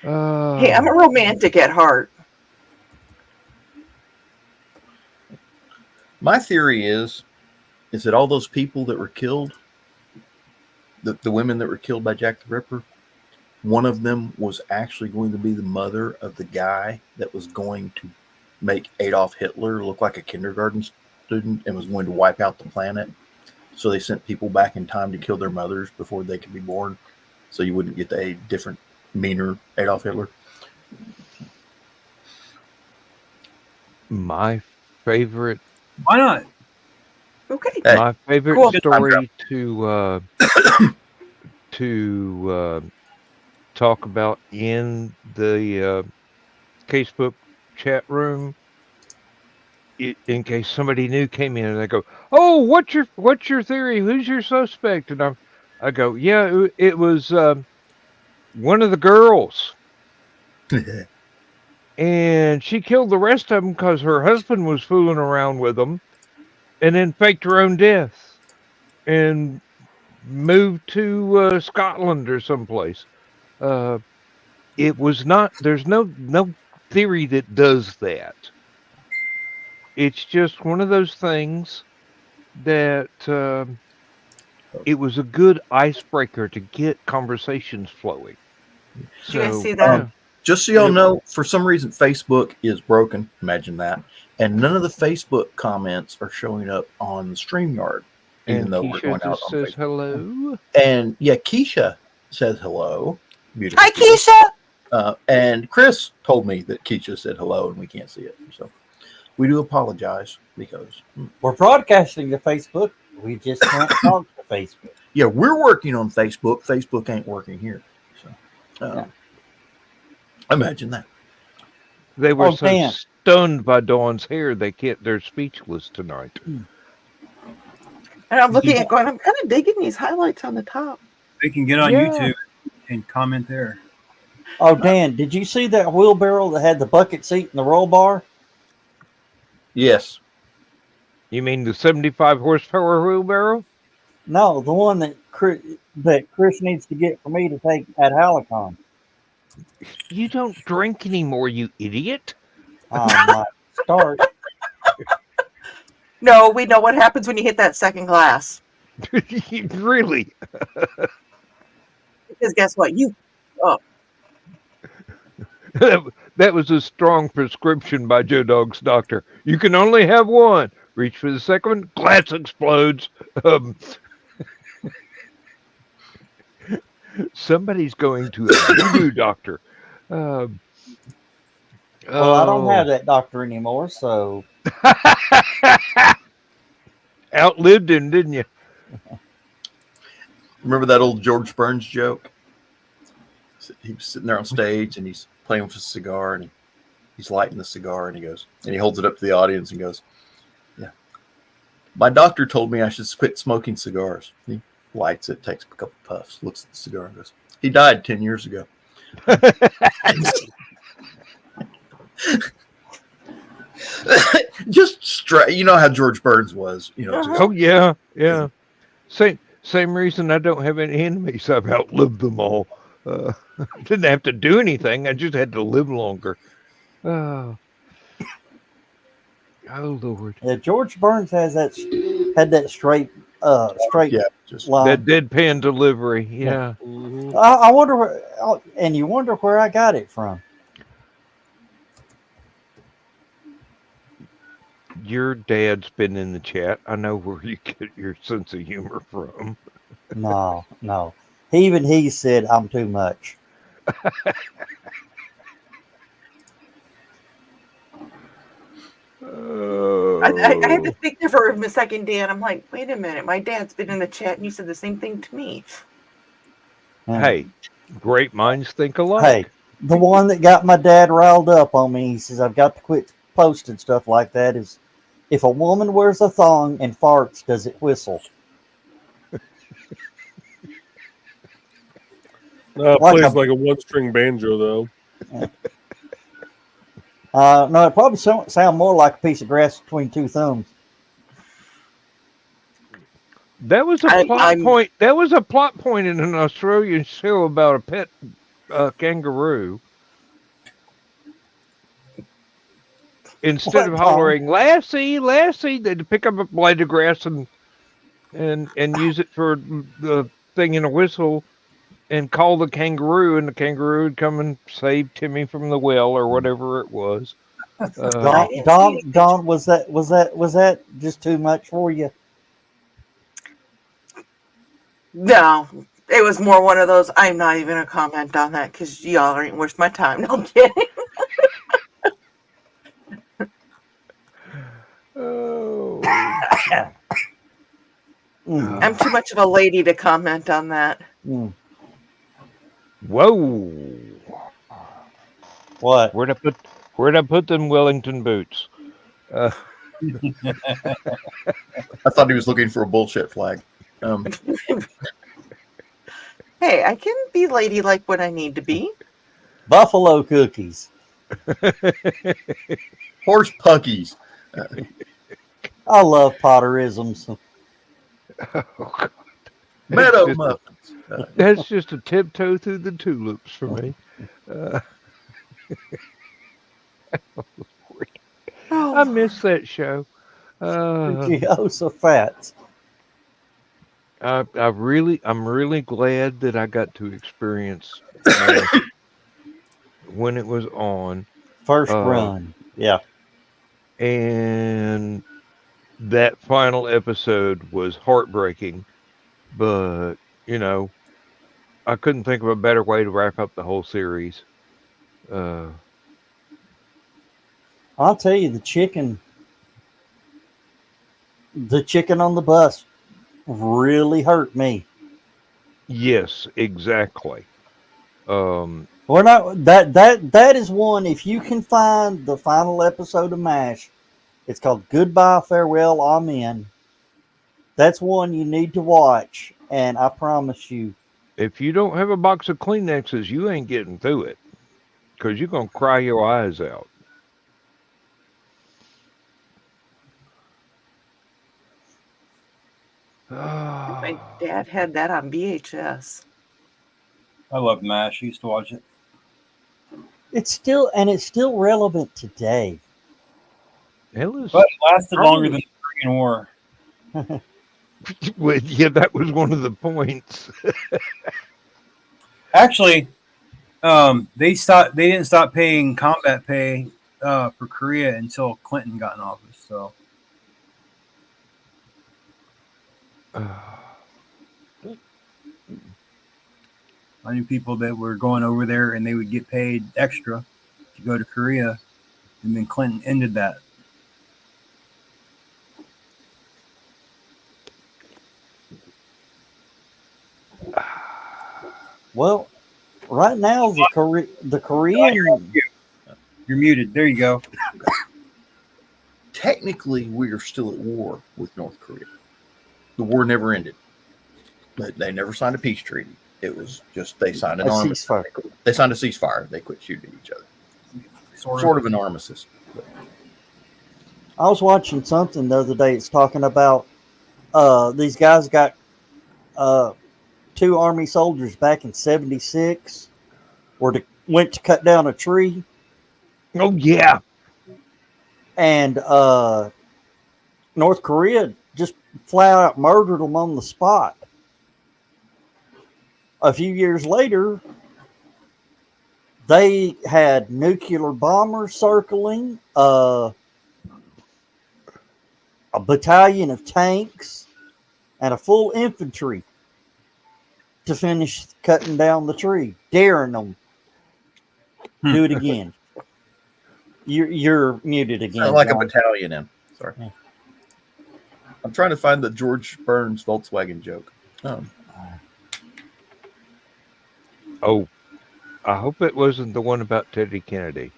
Aw. Hey, I'm a romantic at heart. My theory is that all those people that were killed, the women that were killed by Jack the Ripper, one of them was actually going to be the mother of the guy that was going to make Adolf Hitler look like a kindergarten student and was going to wipe out the planet. So they sent people back in time to kill their mothers before they could be born, so you wouldn't get a different, meaner Adolf Hitler. My favorite Why not? Okay. My favorite Cool. story to talk about in the Casebook chat room, in case somebody new came in and they go, "Oh, what's your theory? Who's your suspect?" And I go, "Yeah, it was one of the girls, and she killed the rest of them because her husband was fooling around with them, and then faked her own death and moved to Scotland or someplace." It was not. There's no theory that does that. It's just one of those things that it was a good icebreaker to get conversations flowing. Did you guys So, see that? Just so y'all know, for some reason, Facebook is broken. Imagine that. And none of the Facebook comments are showing up on StreamYard, even and though we're going Keisha out just on says Facebook. hello. And yeah, Keisha says hello. Beautiful. Hi, Keisha. And Chris told me that Keisha said hello, and we can't see it. So we do apologize because We're broadcasting to Facebook. We just can't talk to Facebook. yeah, we're working on Facebook. Facebook ain't working here. So Yeah. imagine that. They were so Dan. stunned by Dawn's hair, they're speechless tonight. And I'm looking at going, I'm kind of digging these highlights on the top. They can get on Yeah. YouTube and comment there. Oh, Dan, did you see that wheelbarrow that had the bucket seat and the roll bar? Yes. You mean the 75 horsepower wheelbarrow? No, the one that Chris needs to get for me to take at HallowCon's. You don't drink anymore, you idiot. My start. No, we know what happens when you hit that second glass. Really? Because guess what? That was a strong prescription by Joe Dog's doctor. You can only have one. Reach for the second one, glass explodes. Somebody's going to a voodoo doctor. Well, I don't have that doctor anymore, so. Outlived him, didn't you? Remember that old George Burns joke? He was sitting there on stage and he's playing with a cigar and he's lighting the cigar and he holds it up to the audience and goes, "Yeah, my doctor told me I should quit smoking cigars." He lights it, takes a couple puffs, looks at the cigar and goes, "He died 10 years ago." Just straight. You know how George Burns was. Just, Oh yeah. Same reason I don't have any enemies. I've outlived them all. Didn't have to do anything. I just had to live longer. Oh Lord. Yeah, George Burns had that straight yeah, just line. That deadpan delivery. Yeah. I wonder where, and you wonder where I got it from. Your dad's been in the chat. I know where you get your sense of humor from. No. He said I'm too much. I had to think there for a second, Dan. I'm like, wait a minute. My dad's been in the chat and he said the same thing to me. Hey, great minds think alike. Hey, the one that got my dad riled up on me, he says, I've got to quit posting stuff like that, is if a woman wears a thong and farts, does it whistle? No, it Like plays a- like a one-string banjo, though. No, it probably sound more like a piece of grass between two thumbs. That was a plot point. That was a plot point in an Australian show about a pet kangaroo. Instead of hollering "Lassie, Lassie," they'd pick up a blade of grass and use it for the thing in a whistle, and call the kangaroo, and the kangaroo would come and save Timmy from the well or whatever it was. Don, was that just too much for you? No, it was more one of those. I'm not even gonna comment on that because y'all ain't worth my time. No, I'm kidding. Oh. I'm too much of a lady to comment on that. Whoa! What? Where'd I put them Wellington boots? I thought he was looking for a bullshit flag. Hey, I can be ladylike when I need to be. Buffalo cookies. Horse puckies. I love Potterisms. Oh, God. Meadow muffins. That's just a tiptoe through the tulips for me. I miss that show. Oh, so fat. I'm really glad that I got to experience when it was on. First run. Yeah. And that final episode was heartbreaking, but I couldn't think of a better way to wrap up the whole series. I'll tell you, the chicken on the bus really hurt me. Yes, exactly. We're not that is one. If you can find the final episode of MASH, it's called Goodbye, Farewell, Amen. That's one you need to watch, and I promise you. If you don't have a box of Kleenexes, you ain't getting through it, because you're gonna cry your eyes out. My dad had that on VHS. I love MASH. I used to watch it. It's still relevant today. But it lasted longer than the Korean War. Well, yeah, that was one of the points. Actually, they didn't stop paying combat pay for Korea until Clinton got in office. So. I knew people that were going over there and they would get paid extra to go to Korea, and then Clinton ended that. Well, right now the Korean. You're muted. There you go. Technically, we are still at war with North Korea. The war never ended. They never signed a peace treaty. It was just they signed an armistice. They signed a ceasefire. They quit shooting at each other. Sort of an armistice. I was watching something the other day. It's talking about these guys got 2 Army soldiers back in '76 went to cut down a tree. Oh yeah. And North Korea just flat out murdered them on the spot. A few years later, they had nuclear bombers circling, a battalion of tanks, and a full infantry to finish cutting down the tree, daring them Do it again. You're muted again. Sound like John. a battalion in. Sorry. Yeah. I'm trying to find the George Burns Volkswagen joke. Oh, I hope it wasn't the one about Teddy Kennedy.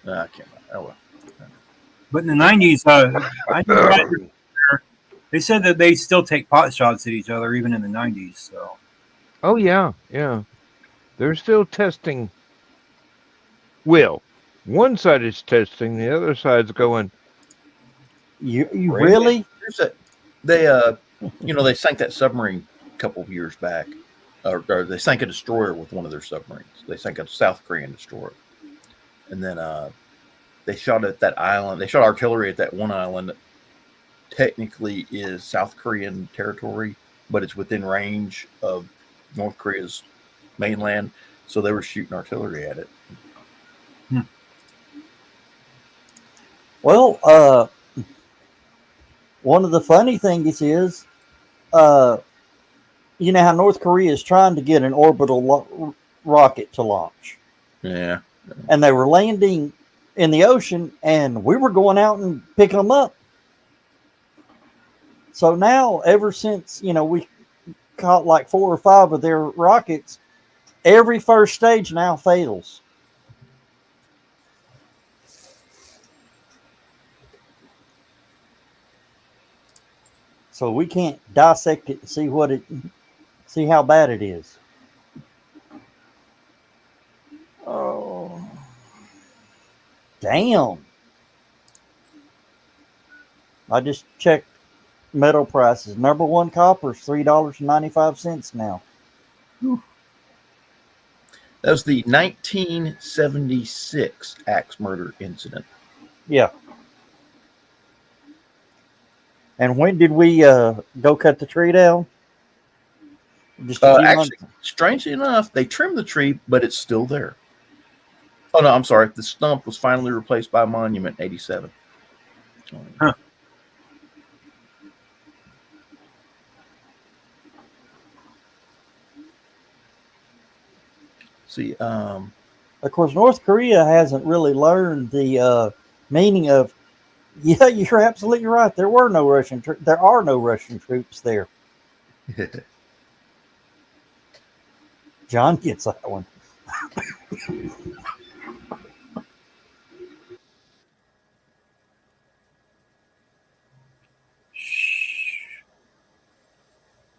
I can't. Oh well. But in the 90s, they said that they still take pot shots at each other even in the 90s. So Oh yeah, yeah. They're still testing. Well, one side is testing, the other side's going. You really? They they sank that submarine a couple of years back, or they sank a destroyer with one of their submarines. They sank a South Korean destroyer, and then they shot at that island. They shot artillery at that one island that technically is South Korean territory, but it's within range of North Korea's mainland. So they were shooting artillery at it. Well, one of the funny things is, you know how North Korea is trying to get an orbital rocket to launch. Yeah. And they were landing in the ocean, and we were going out and picking them up. So now, ever since, we caught like 4 or 5 of their rockets, every first stage now fails. So we can't dissect it and see how bad it is. Oh, damn. I just checked metal prices. Number one copper is $3.95 now. That was the 1976 axe murder incident. Yeah. And when did we go cut the tree down? Just a few Actually, months. strangely enough, they trimmed the tree, but it's still there. Oh, no, I'm sorry. The stump was finally replaced by a monument in 87. Huh. See, Of course, North Korea hasn't really learned the meaning of. Yeah, you're absolutely right. There are no Russian troops there. John gets that one.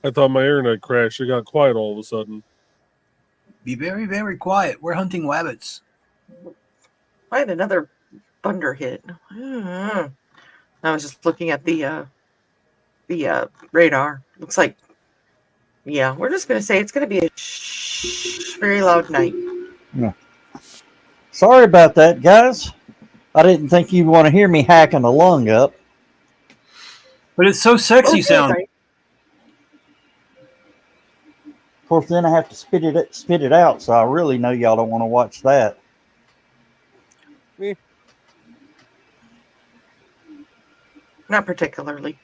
I thought my internet crashed. It got quiet all of a sudden. be very, very quiet. We're hunting rabbits. I had another thunder hit. I was just looking at the radar. Looks like, yeah, we're just going to say it's going to be a very loud night. Yeah. Sorry about that, guys. I didn't think you'd want to hear me hacking a lung up. But it's so sexy Okay, sound. right. Of course, then I have to spit it out, so I really know y'all don't want to watch that. Not particularly.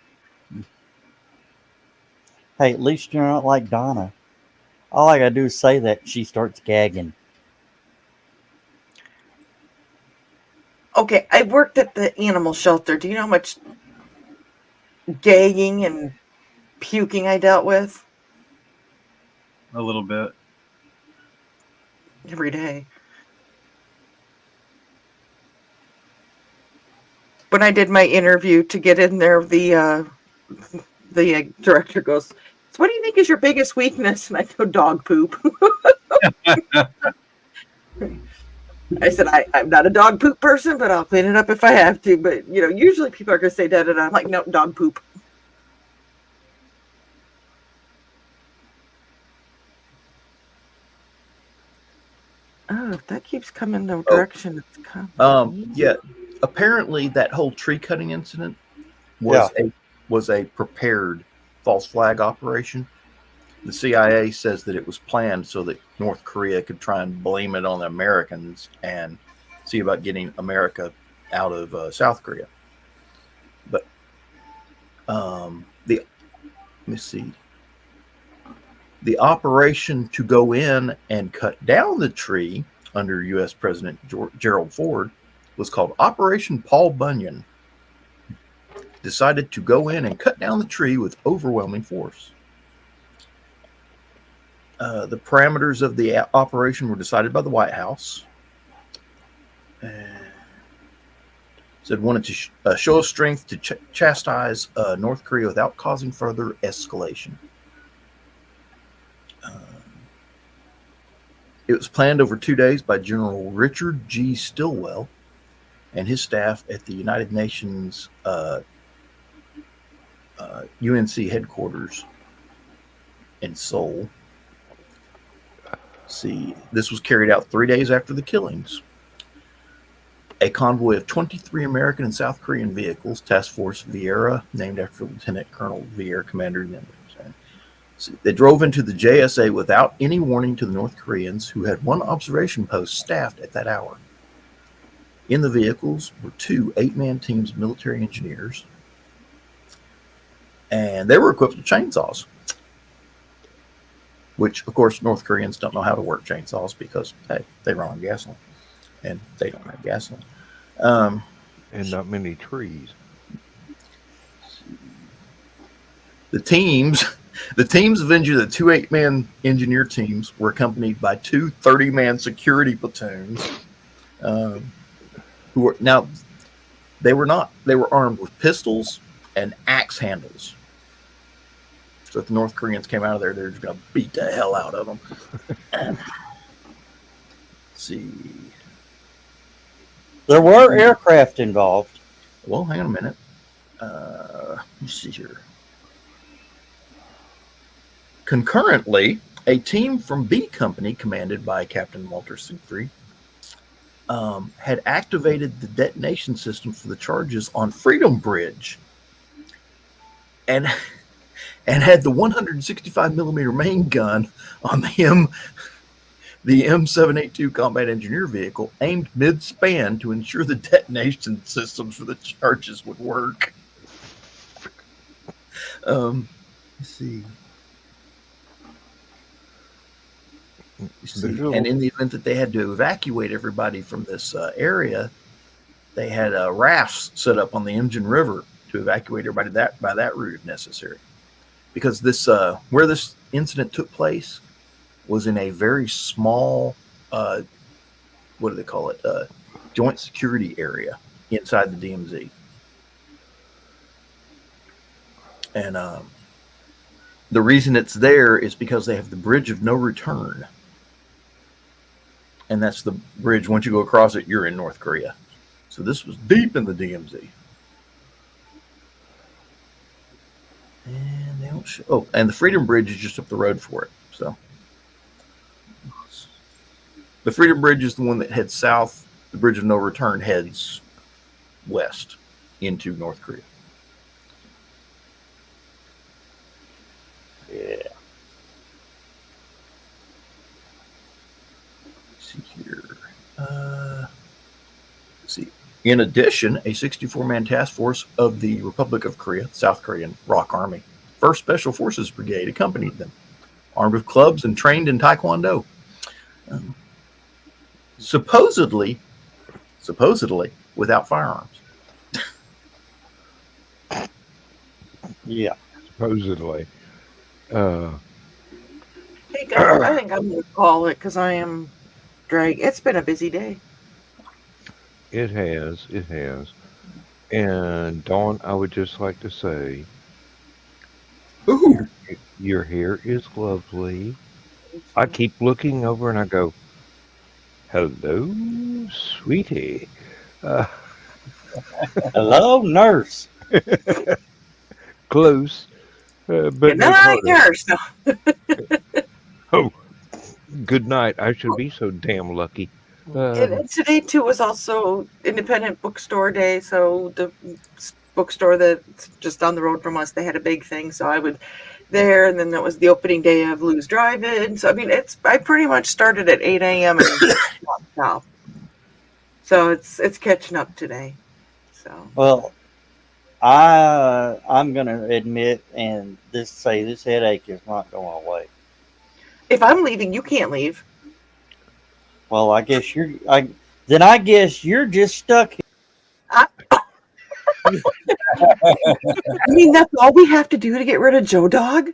Hey, at least you're not like Donna. All I gotta do is say that, and she starts gagging. Okay, I worked at the animal shelter. Do you know how much gagging and puking I dealt with A little bit. every day? When I did my interview to get in there, the director goes, "So what do you think is your biggest weakness?" And I go, "Dog poop." I said, I'm not a dog poop person, but I'll clean it up if I have to. But, usually people are going to say that, and I'm like, no, dog poop. Oh, if that keeps coming the direction it's coming. yeah. Apparently, that whole tree cutting incident was a prepared false flag operation. The CIA says that it was planned so that North Korea could try and blame it on the Americans and see about getting America out of South Korea. But Let me see. The operation to go in and cut down the tree under U.S. President Gerald Ford was called Operation Paul Bunyan. Decided to go in and cut down the tree with overwhelming force. The parameters of the operation were decided by the White House. Said wanted to show strength to chastise North Korea without causing further escalation. It was planned over 2 days by General Richard G. Stilwell and his staff at the United Nations UNC headquarters in Seoul. See, this was carried out 3 days after the killings. A convoy of 23 American and South Korean vehicles, Task Force Vieira, named after Lieutenant Colonel Vieira, commander in the they drove into the JSA without any warning to the North Koreans, who had one observation post staffed at that hour. In the vehicles were 2 8-man teams of military engineers, and they were equipped with chainsaws, which, of course, North Koreans don't know how to work chainsaws because, hey, they run on gasoline, and they don't have gasoline. And not many trees. The teams of the 2 8-man engineer teams were accompanied by 2 30-man security platoons, who were they were armed with pistols and axe handles. So if the North Koreans came out of there, they're just going to beat the hell out of them. Let's see. There were aircraft involved. Well, hang on a minute. Let me see here. Concurrently, a team from B Company, commanded by Captain Walter Siegfried, had activated the detonation system for the charges on Freedom Bridge, and had the 165 millimeter main gun on the M782 combat engineer vehicle aimed mid-span to ensure the detonation systems for the charges would work. Let's see. And in the event that they had to evacuate everybody from this area, they had rafts set up on the Imjin River to evacuate everybody by that route if necessary. Because this where this incident took place was in a very small, what do they call it, joint security area inside the DMZ. And the reason it's there is because they have the bridge of no return. And that's the bridge, once you go across it, you're in North Korea. So this was deep in the DMZ. And they don't show. Oh, and the Freedom Bridge is just up the road for it. So the Freedom Bridge is the one that heads south. The Bridge of No Return heads west into North Korea. Yeah. Let's see here. Let's see. In addition, a 64-man task force of the Republic of Korea, South Korean ROK Army, 1st Special Forces Brigade accompanied them, armed with clubs and trained in Taekwondo. Supposedly without firearms. Yeah. Supposedly. Hey guys, I think I'm going to call it because I am dragging. It's been a busy day. It has. And Dawn, I would just like to say, Ooh. Your hair is lovely. I keep looking over and I go, hello, sweetie. Hello, nurse. Close. But Good night, nurse. No. Oh, good night. I should be so damn lucky. And today too was also Independent Bookstore Day, so the bookstore that's just down the road from us, they had a big thing, so I would there, and then that was the opening day of Lou's Drive-In. So I mean, I pretty much started at 8 a.m. and so it's catching up today. So Well, I'm gonna admit and this headache is not going away. If I'm leaving, you can't leave. Well, I guess I guess you're just stuck here. I mean, that's all we have to do to get rid of Joe Dog?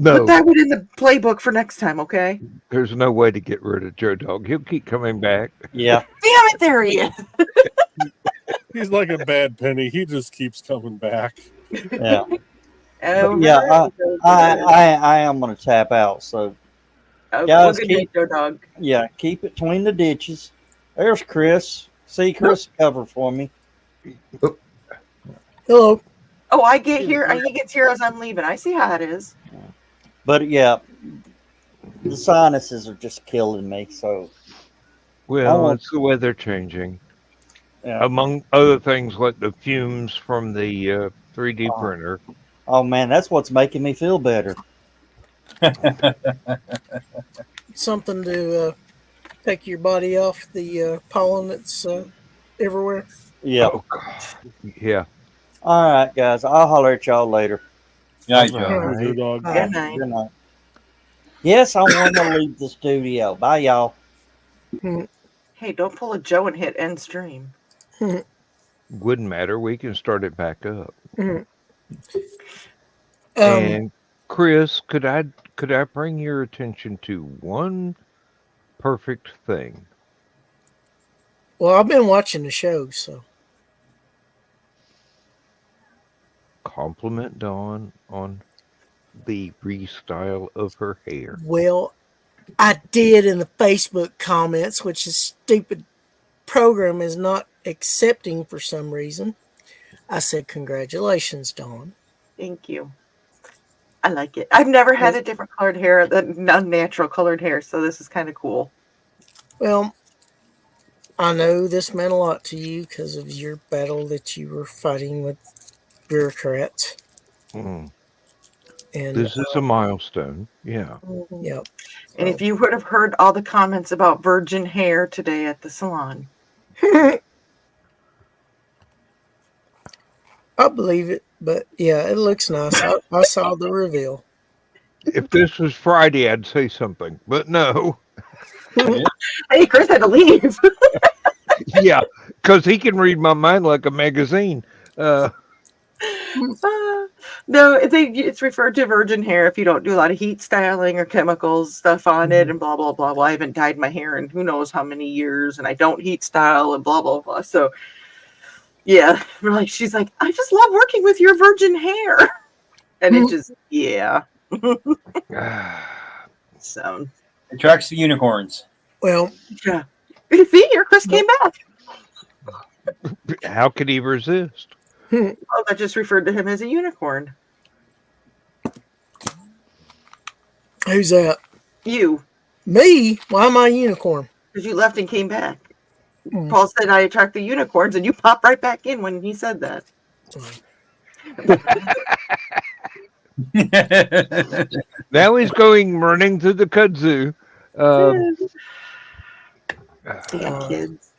No, Put that one in the playbook for next time, okay? there's no way to get rid of Joe Dog. He'll keep coming back. Yeah. Damn it, there he is. He's like a bad penny. He just keeps coming back. Yeah. Over Yeah, and over. I am gonna tap out. So Oh, guys, well, good night, Joe Dog. yeah, keep it between the ditches. There's Chris. See Chris cover for me. Hello. Oh, I get here. He gets here as I'm leaving. I see how it is. But yeah, the sinuses are just killing me. So Well, it's the weather changing. yeah. Among other things, like the fumes from the 3D printer. Oh man, that's what's making me feel better. Something to take your body off the pollen that's everywhere. Yeah. Oh, God. Yeah. All right, guys. I'll holler at y'all later. Yeah, All Joe. right. Joe Dog. Good night. Good night. Yes, I want to leave the studio. Bye, y'all. Hey, don't pull a Joe and hit end stream. Wouldn't matter. We can start it back up. Um, And Chris, could I bring your attention to one perfect thing? well, I've been watching the show, so Compliment Dawn on the restyle of her hair. well, I did in the Facebook comments, which this stupid program is not accepting for some reason. I said, "Congratulations, Dawn." Thank you. I like it. I've never had a different colored hair than unnatural colored hair, so this is kind of cool. Well, I know this meant a lot to you because of your battle that you were fighting with bureaucrats. Mm. And This is a milestone. Yeah. yep. And if you would have heard all the comments about virgin hair today at the salon. I believe it, but yeah, it looks nice. I saw the reveal. If this was Friday, I'd say something, but no. Hey, Chris had to leave. Yeah, because he can read my mind like a magazine. No, it's referred to virgin hair if you don't do a lot of heat styling or chemicals stuff on it and blah, blah, blah. Well, I haven't dyed my hair in who knows how many years and I don't heat style and blah, blah, blah. So, yeah, she's like, I just love working with your virgin hair. And it just, yeah. So, It attracts the unicorns. Well, yeah. See, your Chris came back. How could he resist? Oh, that just referred to him as a unicorn. who's that? You, Me? Why am I a unicorn? because you left and came back. Paul said I attract the unicorns, and you popped right back in when he said that. Now he's going running to the kudzu. Yeah, kids.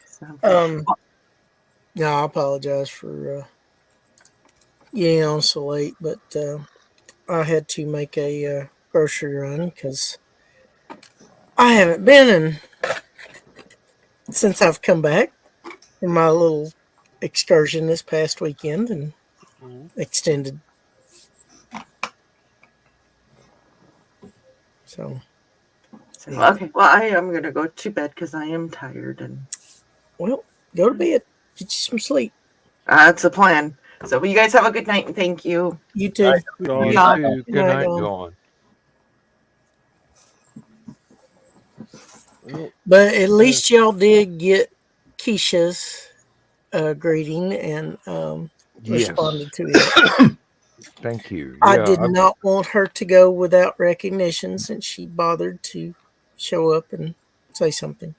So, No, I apologize for getting on so late, but I had to make a grocery run because I haven't been in since I've come back from my little excursion this past weekend and extended. So, okay, well, I am going to go to bed because I am tired, and well, go to bed. Get you some sleep. that's the plan. So, you guys have a good night, and thank you. You too. You Yeah. too. Good night, night, Dawn. Dawn. But at least y'all did get Keisha's greeting and Yes. responded to it. Thank you. I Yeah, did not want her to go without recognition since she bothered to show up and say something.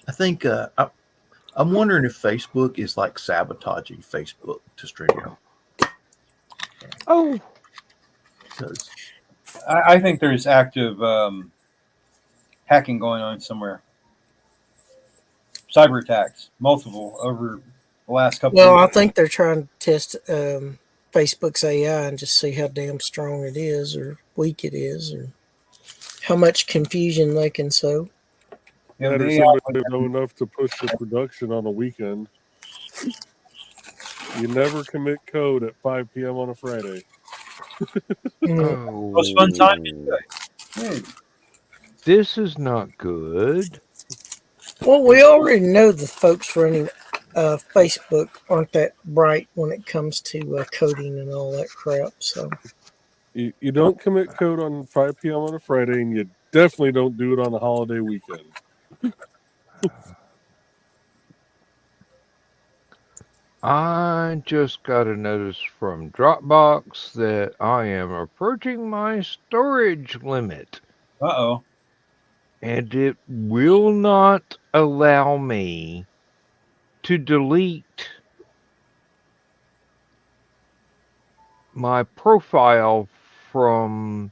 I think I'm wondering if Facebook is like sabotaging Facebook to StreamYard. Oh, Because I think there's active hacking going on somewhere. cyber attacks, multiple over the last couple Well, of I years. think they're trying to test Facebook's AI and just see how damn strong it is, or weak it is, or how much confusion they can sow. Yeah, That the or AI somebody went know enough to push a production on a weekend. You never commit code at 5 p.m. on a Friday. Mhm. most fun time Oh, anyway. this is not good. Well, we already know the folks running Facebook aren't that bright when it comes to coding and all that crap. So, You don't commit code on 5 p.m. on a Friday, and you definitely don't do it on a holiday weekend. I just got a notice from Dropbox that I am approaching my storage limit, Uh-oh. and it will not allow me to delete my profile from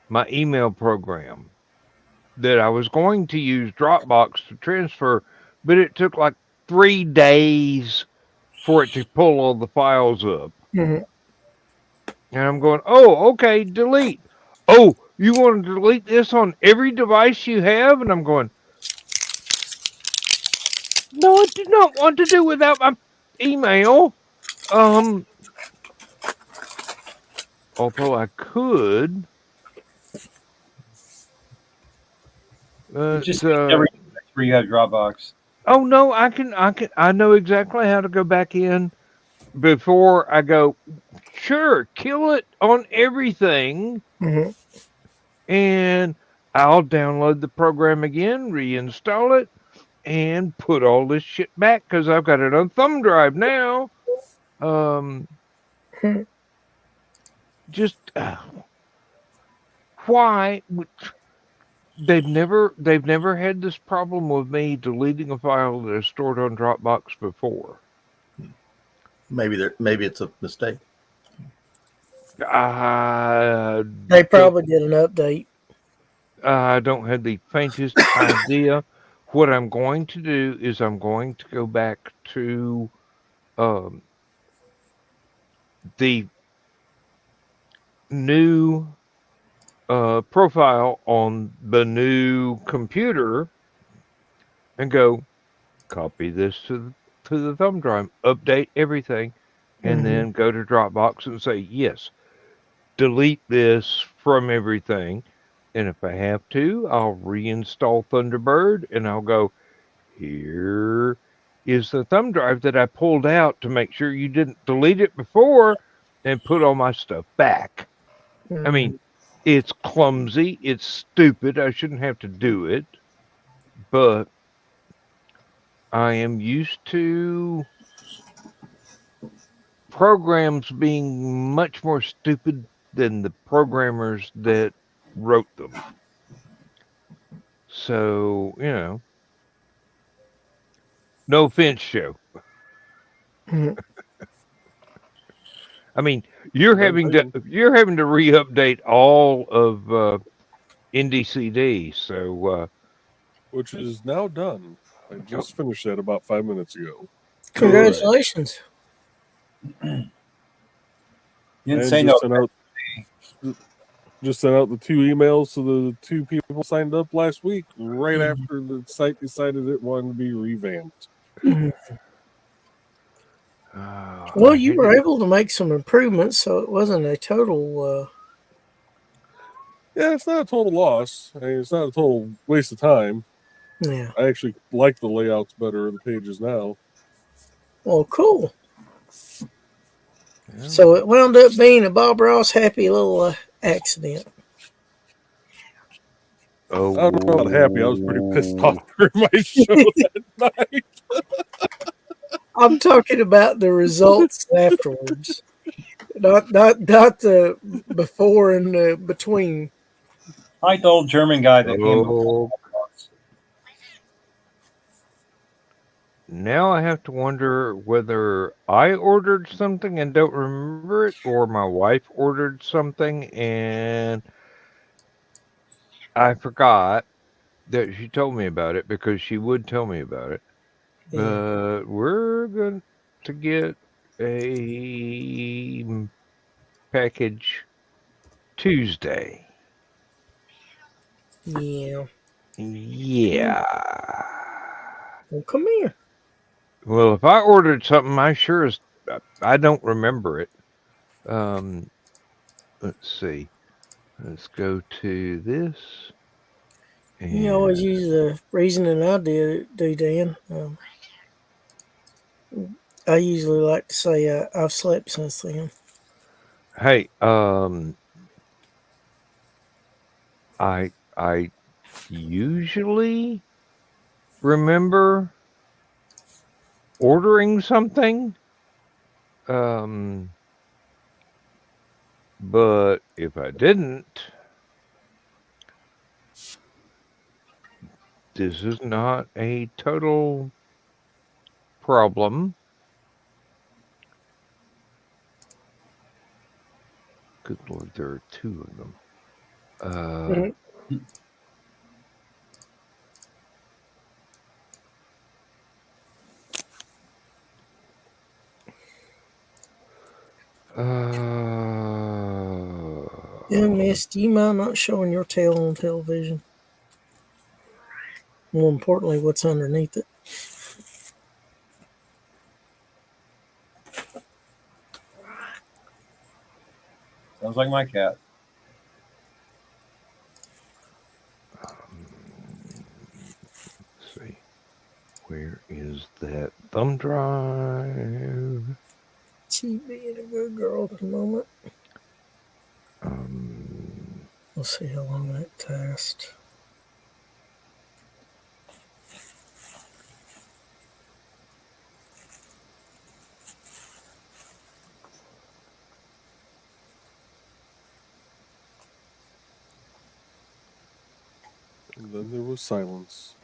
my email program that I was going to use Dropbox to transfer, but it took like 3 days for it to pull all the files up. mhm. And I'm going, oh, okay, delete. Oh, you want to delete this on every device you have? And I'm going, no, I do not want to do without my email. Although I could, It but just every where you have Dropbox. oh no, I know exactly how to go back in before I go. Sure, kill it on everything, Mhm. and I'll download the program again, reinstall it, and put all this shit back because I've got it on thumb drive now. Um, Mhm. just why they've never had this problem with me deleting a file that is stored on Dropbox before. Maybe it's a mistake. I They don't probably did an update. I don't have the faintest idea. What I'm going to do is I'm going to go back to um, the new profile on the new computer and go copy this to the thumb drive, update everything, and Mhm. then go to Dropbox and say yes, delete this from everything. And if I have to, I'll reinstall Thunderbird and I'll go, here is the thumb drive that I pulled out to make sure you didn't delete it before and put all my stuff back. I mean, Mhm. it's clumsy, it's stupid, I shouldn't have to do it, but I am used to programs being much more stupid than the programmers that wrote them. So, no offense, Joe. Mhm. I mean, you're None having to taken. you're having to re-update all of NDCD. So, Which is now done. I just finished that about 5 minutes ago. good. Congratulations. You didn't And say no. just sent out the 2 emails to the 2 people signed up last week, right Mhm. after the site decided it wanted to be revamped. Mhm. Well, I you hate were it. able to make some improvements, so it wasn't a total. Yeah, it's not a total loss. I mean, it's not a total waste of time. Yeah. I actually like the layouts better of the pages now. Well, cool. Yeah. So it wound up being a Bob Ross happy little accident. I don't know about happy. I was pretty pissed off Oh, during my show that night. I'm talking about the results afterwards, not the before and the between. Like the old German guy that came before. oh. Now I have to wonder whether I ordered something and don't remember it, or my wife ordered something and I forgot that she told me about it because she would tell me about it. Yeah. But we're going to get a package Tuesday. Yeah. Yeah. Well, come here. Well, if I ordered something, I don't remember it. Let's see. Let's go to this. You always And use the reasoning I do, Dan. I usually like to say I've slept since then. hey, I usually remember ordering something. But if I didn't, this is not a total problem. Good Lord, there are two of them. Mhm. Yeah, Miss, do you mind not showing your tail on television? More importantly, what's underneath it? Sounds like my cat. Let's see. Where is that thumb drive? She being a good girl at the moment. Um, We'll see how long that lasts. And then there was silence.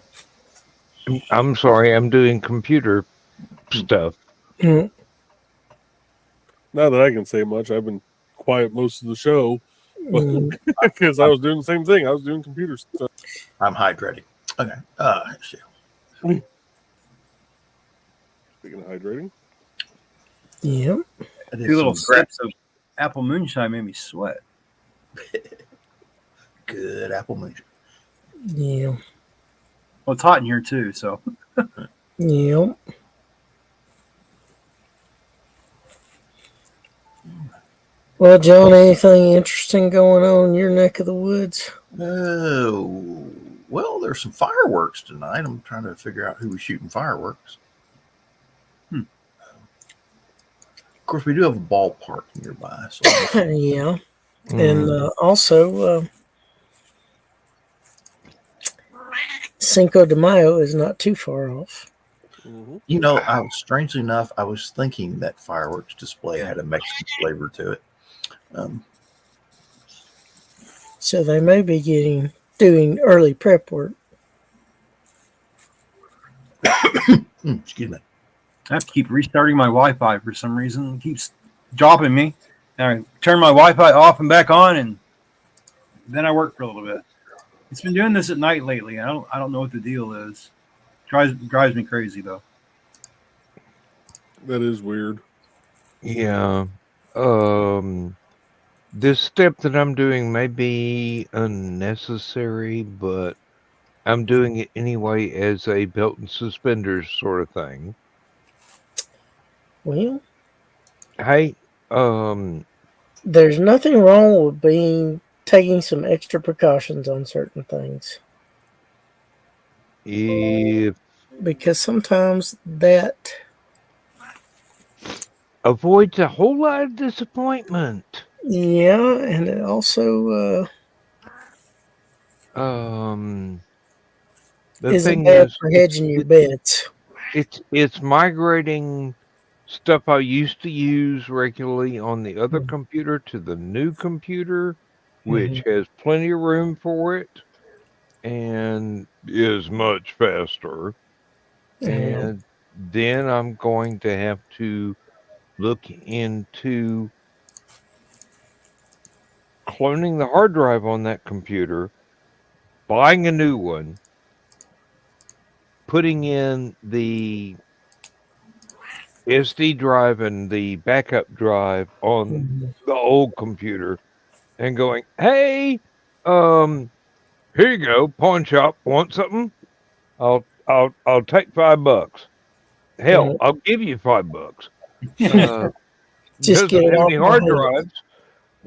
I'm sorry, I'm doing computer stuff. Mm. Not that I can say much. I've been quiet most of the show Mm. because I was doing the same thing. I was doing computer stuff. I'm hydrating. Okay. Shit. Speaking of hydrating, Yep. I did Two little some gra- sips of apple moonshine made me sweat. good apple moonshine. Yeah. Well, it's hot in here too, so Yep. Well, John, anything interesting going on in your neck of the woods? Oh, well, there's some fireworks tonight. I'm trying to figure out who was shooting fireworks. Of course, we do have a ballpark nearby. So Yeah. And also, Cinco de Mayo is not too far off. you know, strangely enough, I was thinking that fireworks display had a Mexican flavor to it. So they may be doing early prep work. Excuse me. I have to keep restarting my Wi-Fi for some reason. It keeps dropping me. I turn my Wi-Fi off and back on, and then I work for a little bit. It's been doing this at night lately. I don't know what the deal is. Drives me crazy though. that is weird. Yeah. This step that I'm doing may be unnecessary, but I'm doing it anyway as a belt and suspenders sort of thing. Well, Hey, there's nothing wrong with taking some extra precautions on certain things, if because sometimes that avoids a whole lot of disappointment. and it also The isn't thing bad is, for hedging your bets. it's migrating stuff I used to use regularly on the other computer to the new computer, which has plenty of room for it and is much faster. Yeah. And then I'm going to have to look into cloning the hard drive on that computer, buying a new one, putting in the SD drive and the backup drive on the old computer and going, hey, here you go, pawn shop, want something? I'll take $5. Hell, I'll give you $5. Just get Doesn't it have off any my hard head. drives,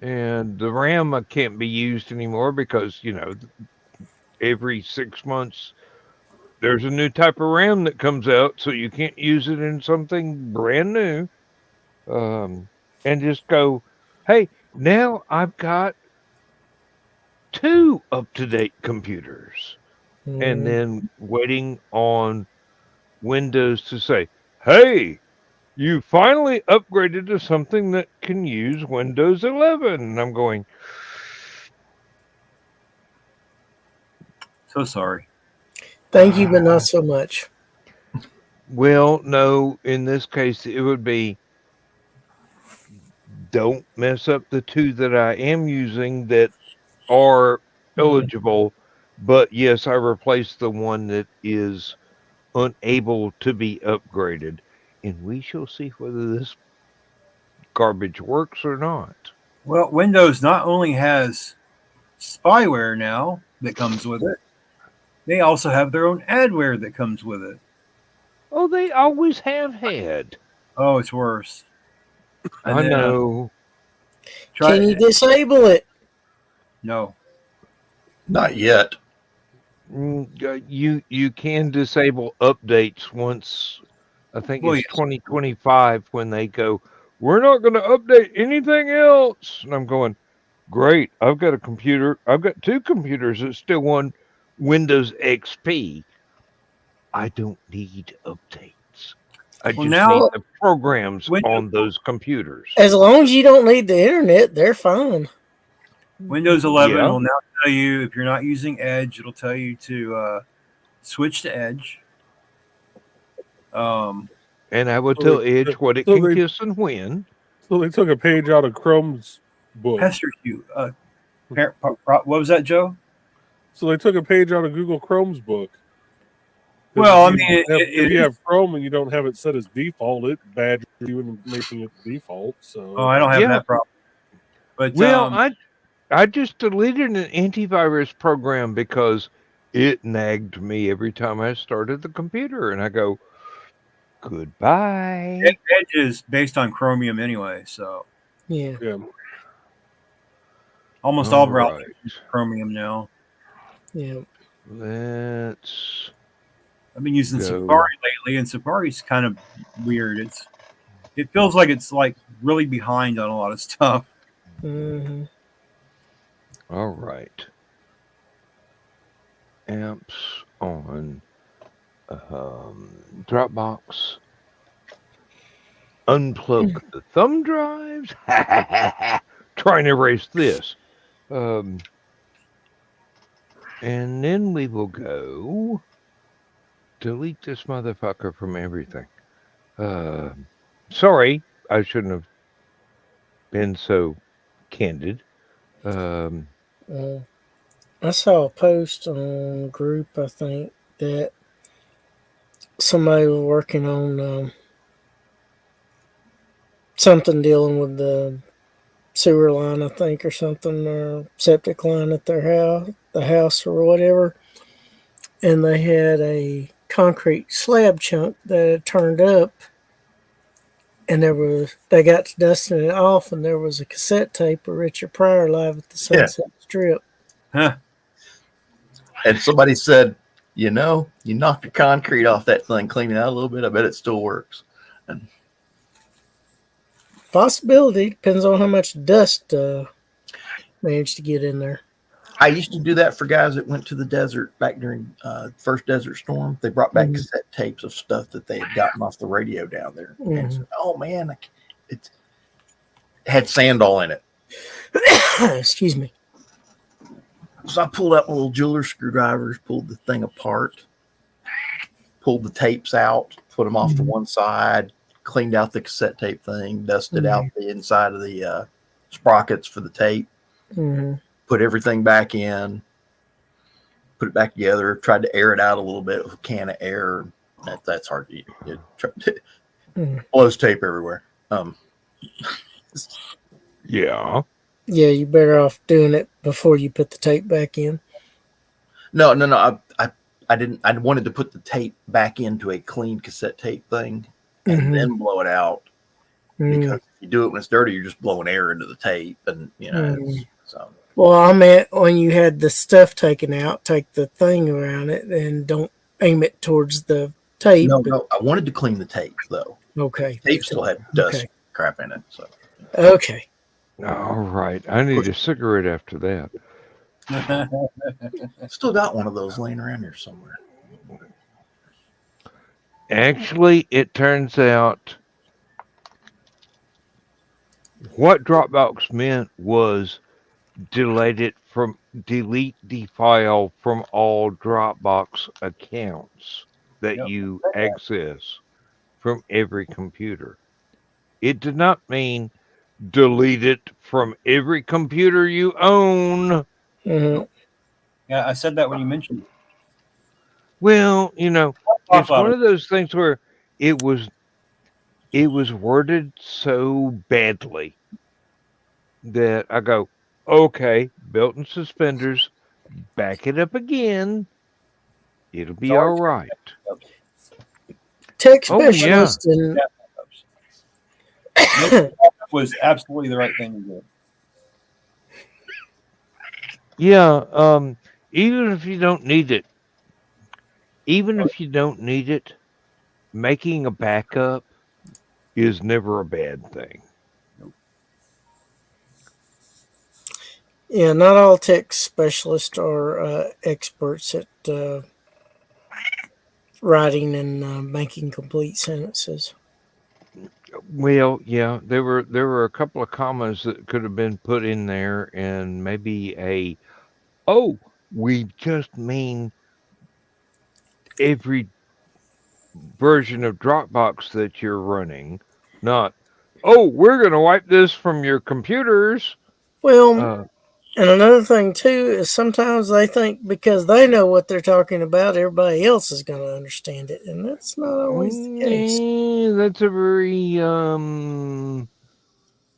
and the RAM can't be used anymore because every 6 months there's a new type of RAM that comes out, so you can't use it in something brand new. And just go, hey, now I've got 2 up-to-date computers, and then waiting on Windows to say, hey, you finally upgraded to something that can use Windows 11. And I'm going, So sorry. Thank you, but not so much. well, no, in this case, it would be, don't mess up the 2 that I am using that are eligible. But yes, I replaced the one that is unable to be upgraded. And we shall see whether this garbage works or not. Well, Windows not only has spyware now that comes with it, they also have their own adware that comes with it. Oh, they always have had. Oh, it's worse. And I then, know. Can you disable it? No. Not yet. You can disable updates once, I think Well, it's yes. 2025 when they go, we're not going to update anything else. And I'm going, great. I've got 2 computers that still on Windows XP. I don't need updates. I Well, just now need the programs Windows- on those computers. As long as you don't need the internet, they're fine. Windows 11 Yeah. will now tell you if you're not using Edge, it'll tell you to switch to Edge. And I will So tell they- Edge what it so can they- kiss and when. So they took a page out of Chrome's book. Pester you. What was that, Joe? So they took a page out of Google Chrome's book. 'Cause Well, if I mean, if you have Chrome and you don't have it set as default, it badgers you into making it default. So Oh, I don't have Yeah. that problem. But Well, I just deleted an antivirus program because it nagged me every time I started the computer, and I go, goodbye. Edge is based on Chromium anyway, so Yeah. yeah. almost all All browsers right. use Chromium now. Yeah. Let's I've been using Go. Safari lately, and Safari's kind of weird. It feels like it's like really behind on a lot of stuff. hmm all right. Amps on Dropbox. Unplug the thumb drives. Try and erase this. And then we will go delete this motherfucker from everything. Sorry, I shouldn't have been so candid. I saw a post on a group, I think, that somebody was working on something dealing with the sewer line, I think, or something, or septic line at their house, the house or whatever. And they had a concrete slab chunk that had turned up, and they got to dusting it off, and there was a cassette tape of Richard Pryor live at the Sunset Strip. Huh. And somebody said, you knock the concrete off that thing, clean it out a little bit. I bet it still works. And Possibility, depends on how much dust managed to get in there. I used to do that for guys that went to the desert back during first Desert Storm. They brought back cassette tapes of stuff that they had gotten off the radio down there. And said, oh man, it had sand all in it. Excuse me. So I pulled out my little jeweler screwdrivers, pulled the thing apart, pulled the tapes out, put them off to one side, cleaned out the cassette tape thing, dusted out the inside of the sprockets for the tape, put everything back in, put it back together, tried to air it out a little bit with a can of air. That's hard to eat. It blows tape everywhere. Yeah. Yeah, you're better off doing it before you put the tape back in. No. I didn't. I wanted to put the tape back into a clean cassette tape thing and then blow it out, because if you do it when it's dirty, you're just blowing air into the tape, and so. Well, I meant when you had the stuff taken out, take the thing around it and don't aim it towards the tape. No. I wanted to clean the tape though. Okay. Tape still had dust crap in it. So. Okay. All right. I need a cigarette after that. Still got one of those laying around here somewhere. Actually, it turns out what Dropbox meant was delete the file from all Dropbox accounts that you access from every computer. It did not mean delete it from every computer you own. Yeah, I said that when you mentioned it. Well, it's one of those things where it was worded so badly that I go, okay, belt and suspenders, back it up again. It'll be all right. Tech specialist was absolutely the right thing to do. Yeah, even if you don't need it, making a backup is never a bad thing. Yeah, not all tech specialists are experts at writing and making complete sentences. Well, yeah, there were a couple of commas that could have been put in there, and maybe we just mean every version of Dropbox that you're running, not, we're going to wipe this from your computers. Well, and another thing too is sometimes they think because they know what they're talking about, everybody else is going to understand it, and that's not always the case. That's a very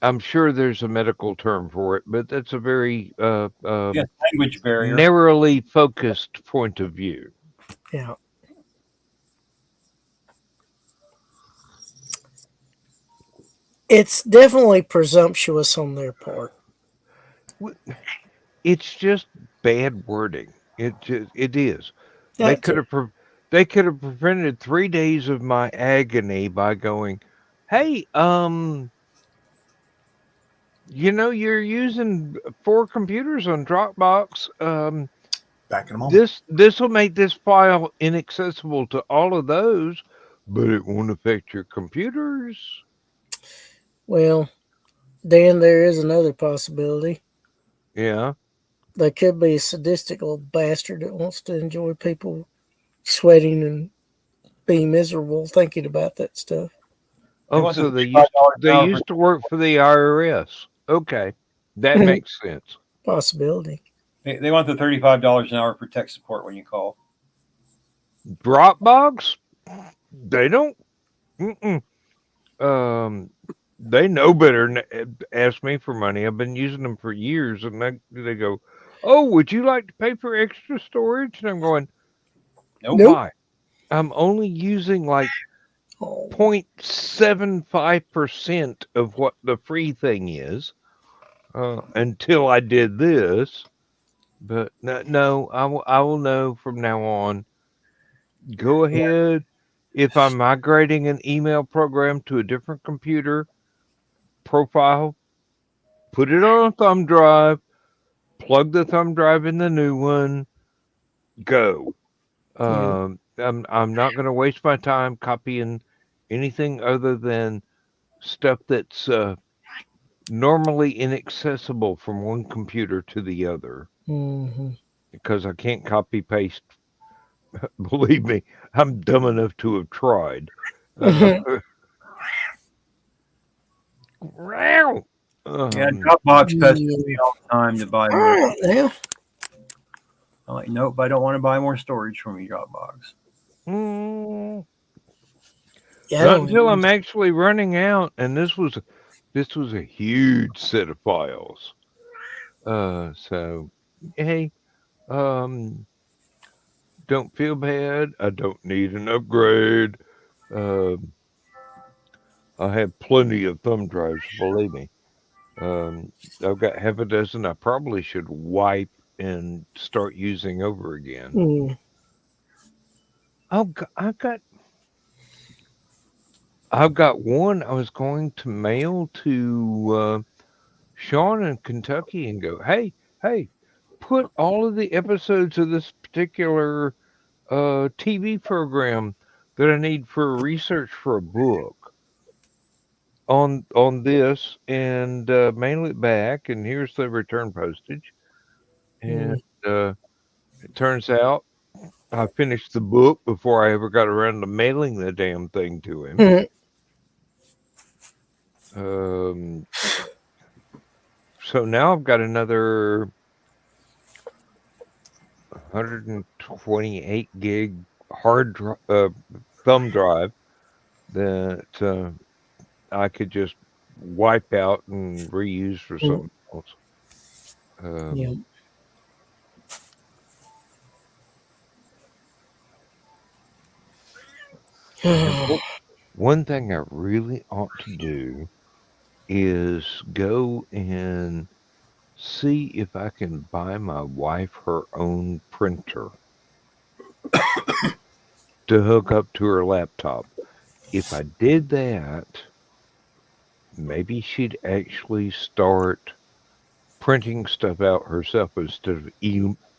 I'm sure there's a medical term for it, but that's a very language barrier, narrowly focused point of view. Yeah. It's definitely presumptuous on their part. It's just bad wording. It is. They could have prevented 3 days of my agony by going, hey, you're using 4 computers on Dropbox. Backing them on. This will make this file inaccessible to all of those, but it won't affect your computers. Well, Dan, there is another possibility. Yeah. They could be a sadistic little bastard that wants to enjoy people sweating and being miserable thinking about that stuff. Oh, so they used to work for the IRS. Okay, that makes sense. Possibility. They want the $35 an hour for tech support when you call. Dropbox? They don't. They know better than ask me for money. I've been using them for years, and they go, "Oh, would you like to pay for extra storage?" And I'm going, Nope. Why? I'm only using like 0.75% of what the free thing is until I did this. But no, I will know from now on. Go ahead. If I'm migrating an email program to a different computer profile, put it on a thumb drive, plug the thumb drive in the new one, go. I'm not going to waste my time copying anything other than stuff that's normally inaccessible from one computer to the other. Mm-hmm. Because I can't copy paste. Believe me, I'm dumb enough to have tried. Dropbox pesters me all the time to buy more. Yeah. I'm like, nope, I don't want to buy more storage from you, Dropbox. Mm, Yeah, I not don't until I'm use- actually running out, and this was a huge set of files. So hey, um, don't feel bad. I don't need an upgrade. Um, I have plenty of thumb drives, believe me. I've got half a dozen. I probably should wipe and start using over again. Mm. Oh, I've got one I was going to mail to Sean in Kentucky and go, hey, put all of the episodes of this particular TV program that I need for research for a book on this and mail it back. And here's the return postage. And it turns out I finished the book before I ever got around to mailing the damn thing to him. Mm. So now I've got another 128 gig thumb drive that I could just wipe out and reuse for something else. Yeah. One thing I really ought to do is go and see if I can buy my wife her own printer to hook up to her laptop. If I did that, maybe she'd actually start printing stuff out herself instead of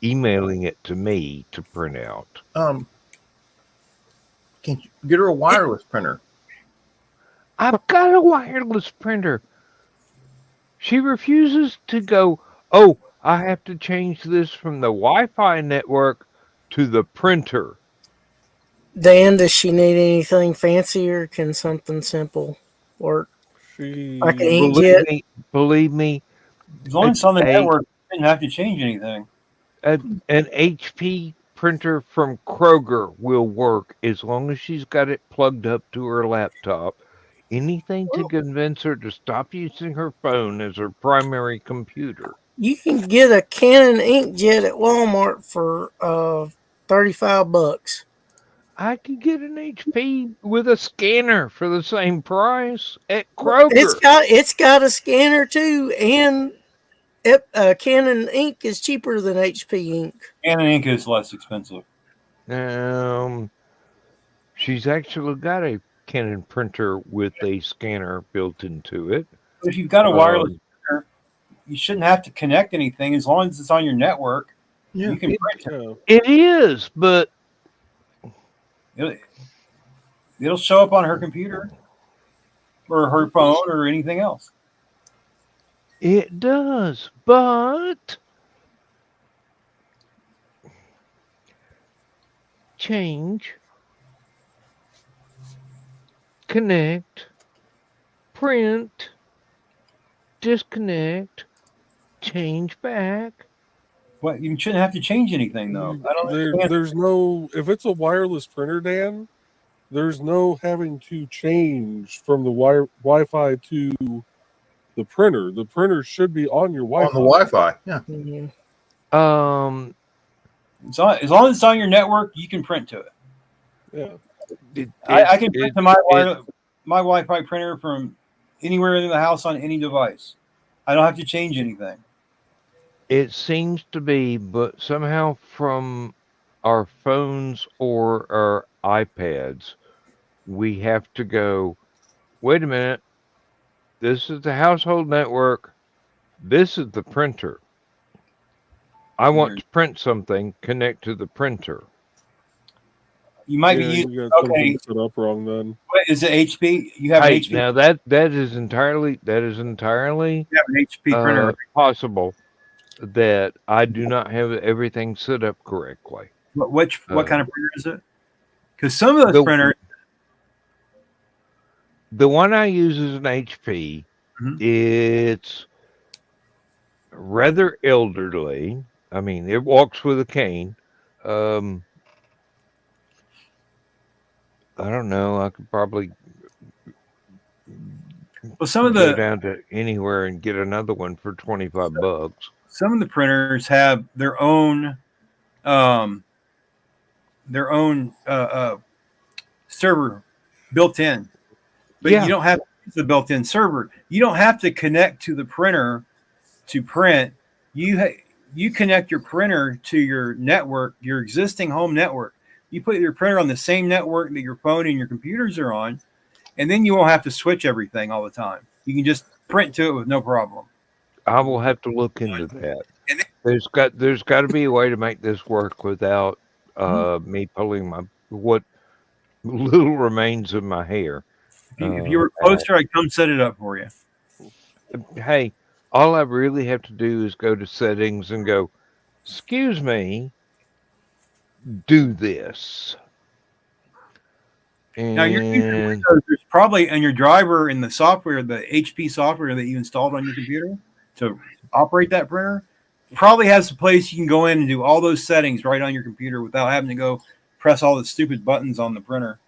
emailing it to me to print out. Can you get her a wireless printer? I've got a wireless printer. She refuses to go, oh, I have to change this from the Wi-Fi network to the printer. Dan, does she need anything fancy or can something simple work? Like an inkjet? Believe me, As long as it's on the network, you didn't have to change anything. an HP printer from Kroger will work as long as she's got it plugged up to her laptop. Anything to convince her to stop using her phone as her primary computer. You can get a Canon inkjet at Walmart for $35. I could get an HP with a scanner for the same price at Kroger. It's got a scanner too, and Canon ink is cheaper than HP ink. Canon ink is less expensive. She's actually got a Canon printer with a scanner built into it. If you've got a wireless printer, you shouldn't have to connect anything as long as it's on your network. Yeah, you can print it. It is, but it'll show up on her computer or her phone or anything else. It does, but change, connect, print, disconnect, change back. Well, you shouldn't have to change anything, though. I don't understand. There's no, if it's a wireless printer, Dan, there's no having to change from the Wi-Fi to the printer. The printer should be on your Wi-Fi. On the Wi-Fi, yeah. Mm-hmm. As long as it's on your network, you can print to it. Yeah. I can print to my Wi-Fi printer from anywhere in the house on any device. I don't have to change anything. It seems to be, but somehow from our phones or our iPads, we have to go, wait a minute, this is the household network, this is the printer. I want to print something, connect to the printer. You might be using, you got something set up wrong then. What, is it HP? You have an HP? Now that is entirely you have an HP printer. possible that I do not have everything set up correctly. What kind of printer is it? Because some of those printers, the one I use is an HP. It's rather elderly. I mean, it walks with a cane. Um, I don't know. I could probably Well, some of go the down to anywhere and get another one for $25. some of the printers have um, their own server built in, but Yeah. you don't have to use the built-in server. You don't have to connect to the printer to print. You connect your printer to your network, your existing home network. You put your printer on the same network that your phone and your computers are on, and then you won't have to switch everything all the time. You can just print to it with no problem. I will have to look into that. There's got to be a way to make this work without me pulling what little remains of my hair. If you were closer, I'd come set it up for you. Hey, all I really have to do is go to settings and go, excuse me, do this. Now you're using And Windows. There's probably in your driver in the software, the HP software that you installed on your computer to operate that printer, probably has a place you can go in and do all those settings right on your computer without having to go press all the stupid buttons on the printer.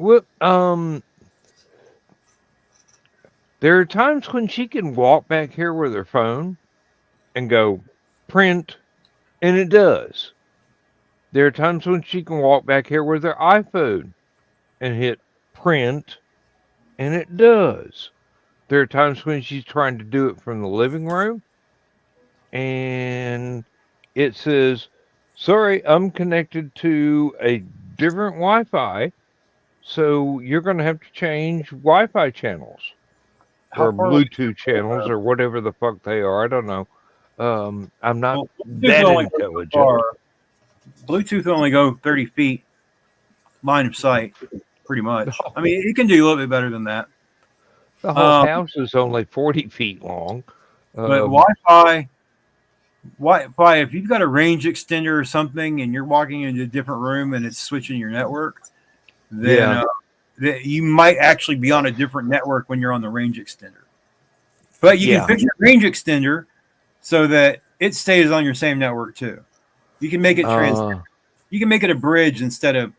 well, there are times when she can walk back here with her phone and go print, and it does. There are times when she can walk back here with her iPhone and hit print, and it does. There are times when she's trying to do it from the living room, and it says, sorry, I'm connected to a different Wi-Fi, so you're going to have to change Wi-Fi channels or Bluetooth channels or whatever the fuck they are. I don't know. I'm not that intelligent. Bluetooth only go 30 feet line of sight, pretty much. I mean, it can do a little bit better than that. The whole house is only 40 feet long. But Wi-Fi, if you've got a range extender or something and you're walking into a different room and it's switching your network, then you might actually be on a different network when you're on the range extender. But you can fix your range extender so that it stays on your same network too. You can make it you can make it a bridge instead of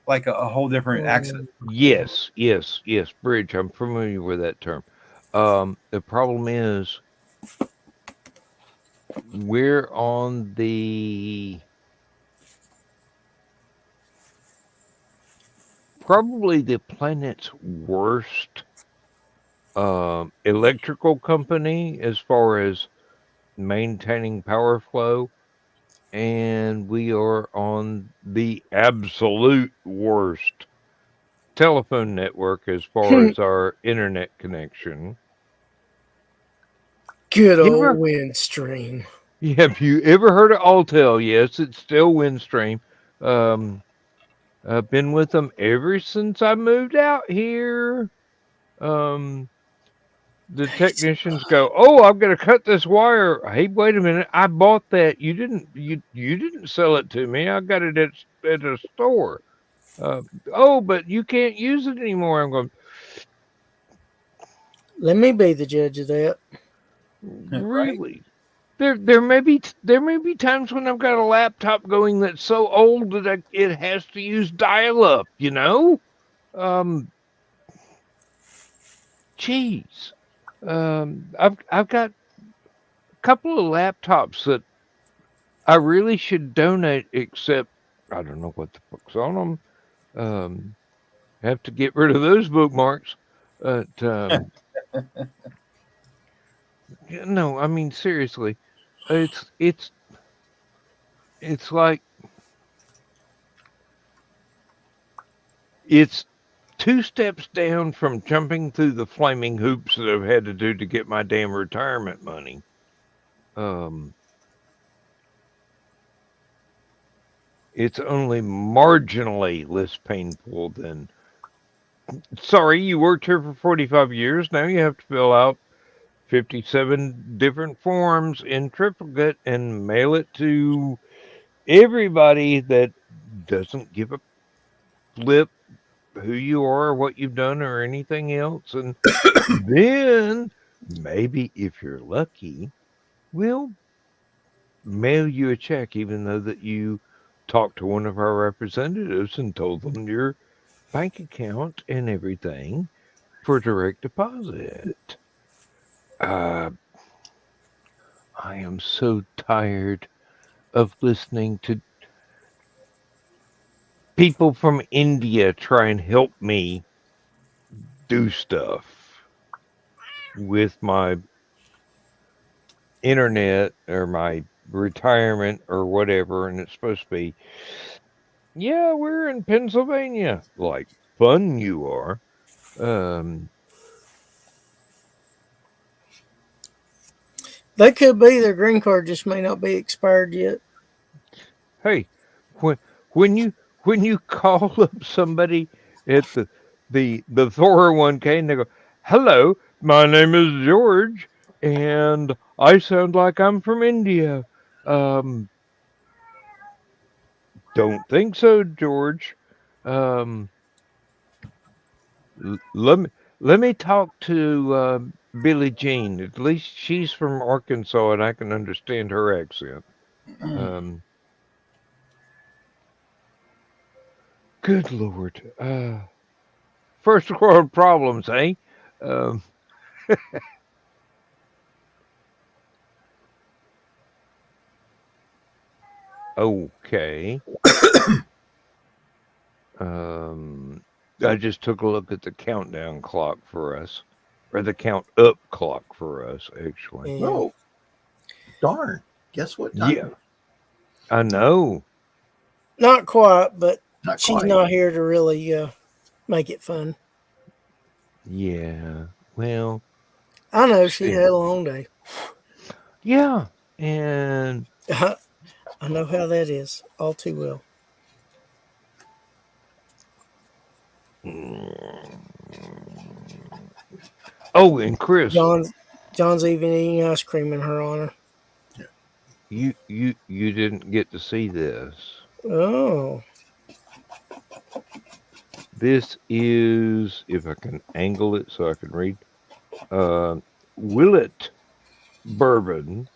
like a whole different access. Yes. Bridge. I'm familiar with that term. The problem is we're on probably the planet's worst electrical company as far as maintaining power flow, and we are on the absolute worst telephone network as far as our internet connection. Good old Windstream. Have you ever heard of Altel? Yes, it's still Windstream. I've been with them ever since I moved out here. The technicians go, "Oh, I'm going to cut this wire." Hey, wait a minute! I bought that. You didn't sell it to me. I got it at a store. Oh, but you can't use it anymore. I'm going. Let me be the judge of that. Really? There may be times when I've got a laptop going that's so old that it has to use dial-up. You know, geez. I've got a couple of laptops that I really should donate, except I don't know what the fuck's on them. Have to get rid of those bookmarks. But no, I mean seriously, it's like it's 2 steps down from jumping through the flaming hoops that I've had to do to get my damn retirement money. It's only marginally less painful than, sorry, you worked here for 45 years. Now you have to fill out 57 different forms in triplicate and mail it to everybody that doesn't give a flip who you are or what you've done or anything else. And then maybe if you're lucky, we'll mail you a check, even though that you talked to one of our representatives and told them your bank account and everything for direct deposit. Uh, I am so tired of listening to people from India try and help me do stuff with my internet or my retirement or whatever, and it's supposed to be, yeah, we're in Pennsylvania. Like, fun you are. Um, They could be. Their green card just may not be expired yet. hey, when when you when you call up somebody at the 401k and they go, "Hello, my name is George, and I sound like I'm from India." Um, don't think so, George. Um, let me talk to Billie Jean. At least she's from Arkansas, and I can understand her accent. Um, good Lord. First world problems, eh? Um, okay. Um, I just took a look at the countdown clock for us, or the count up clock for us, actually. Yeah. Oh, darn. Guess what time? Yeah, I know. Not quite, but Not she's quite. not here to really make it fun. Yeah. Well, I know she still. had a long day. Yeah. And I know how that is all too well. oh, and Chris, John's even eating ice cream in her honor. you didn't get to see this. Oh, This is, if I can angle it so I can read, uh, Willet bourbon.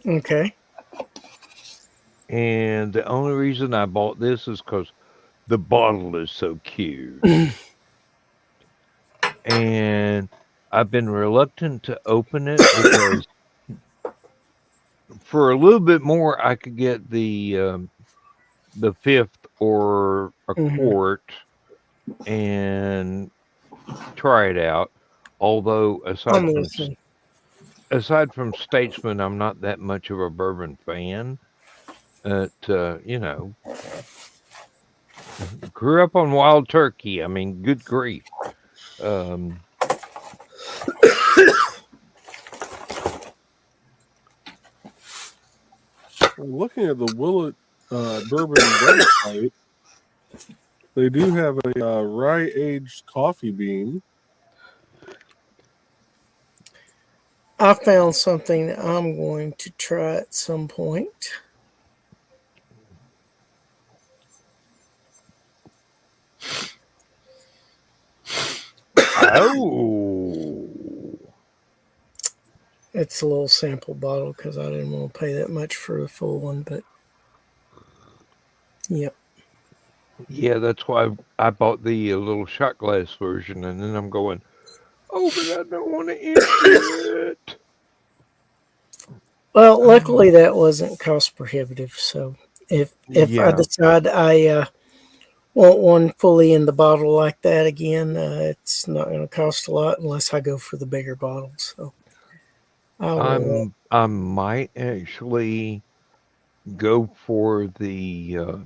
okay. And the only reason I bought this is because the bottle is so cute. And I've been reluctant to open it because for a little bit more, I could get the fifth or a Hmm. quart and try it out. Although I'm listening. aside from Statesman, I'm not that much of a bourbon fan. You know, grew up on wild turkey. I mean, good grief. Um, I'm looking at the Willet Bourbon website. They do have a rye aged coffee bean. I found something that I'm going to try at some point. oh, It's a little sample bottle because I didn't want to pay that much for a full one, but yep. yeah, that's why I bought the little shot glass version, and then I'm going, oh, but I don't want to empty it. Well, luckily that wasn't cost prohibitive. So if I Yeah, decide I want one fully in the bottle like that again, it's not going to cost a lot unless I go for the bigger bottle. So I will. I might actually go for the uh,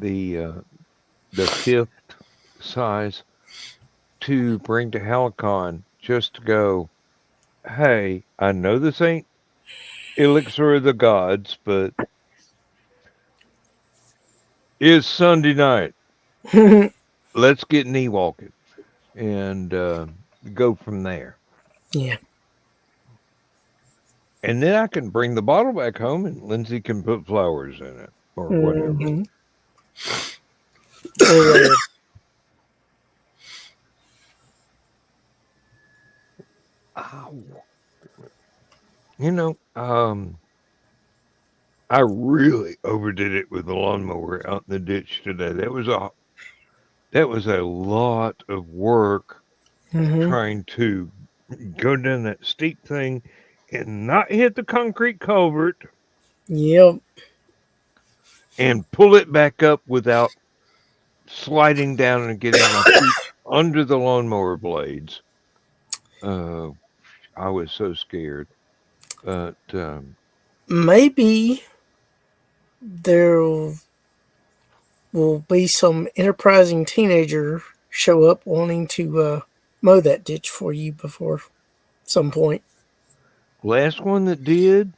the fifth size to bring to HallowCon just to go. Hey, I know this ain't Elixir of the Gods, but it's Sunday night. Let's get knee walking and go from there. Yeah. And then I can bring the bottle back home, and Lindsay can put flowers in it or whatever. Hmm. Or, Ow. You know, I really overdid it with the lawnmower out in the ditch today. That was a lot of work Mm-hmm. trying to go down that steep thing and not hit the concrete culvert Yep. and pull it back up without sliding down and getting my feet under the lawnmower blades. Uh, I was so scared. But Maybe there will be some enterprising teenager show up wanting to mow that ditch for you before some point. last one that did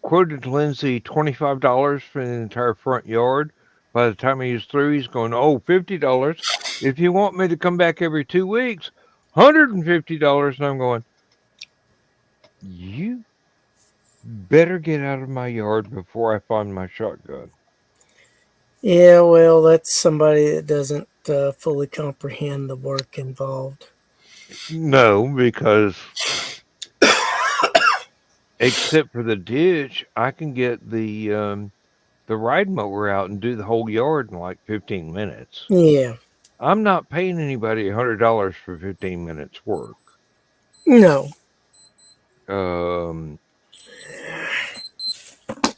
quoted Lindsay $25 for the entire front yard. By the time he was through, he's going, "Oh, $50. If you want me to come back every 2 weeks, $150." And I'm going, "You better get out of my yard before I find my shotgun." Yeah, well, that's somebody that doesn't fully comprehend the work involved. No, because except for the ditch, I can get the ride mower out and do the whole yard in like 15 minutes. Yeah. I'm not paying anybody $100 for 15 minutes work. No. Um,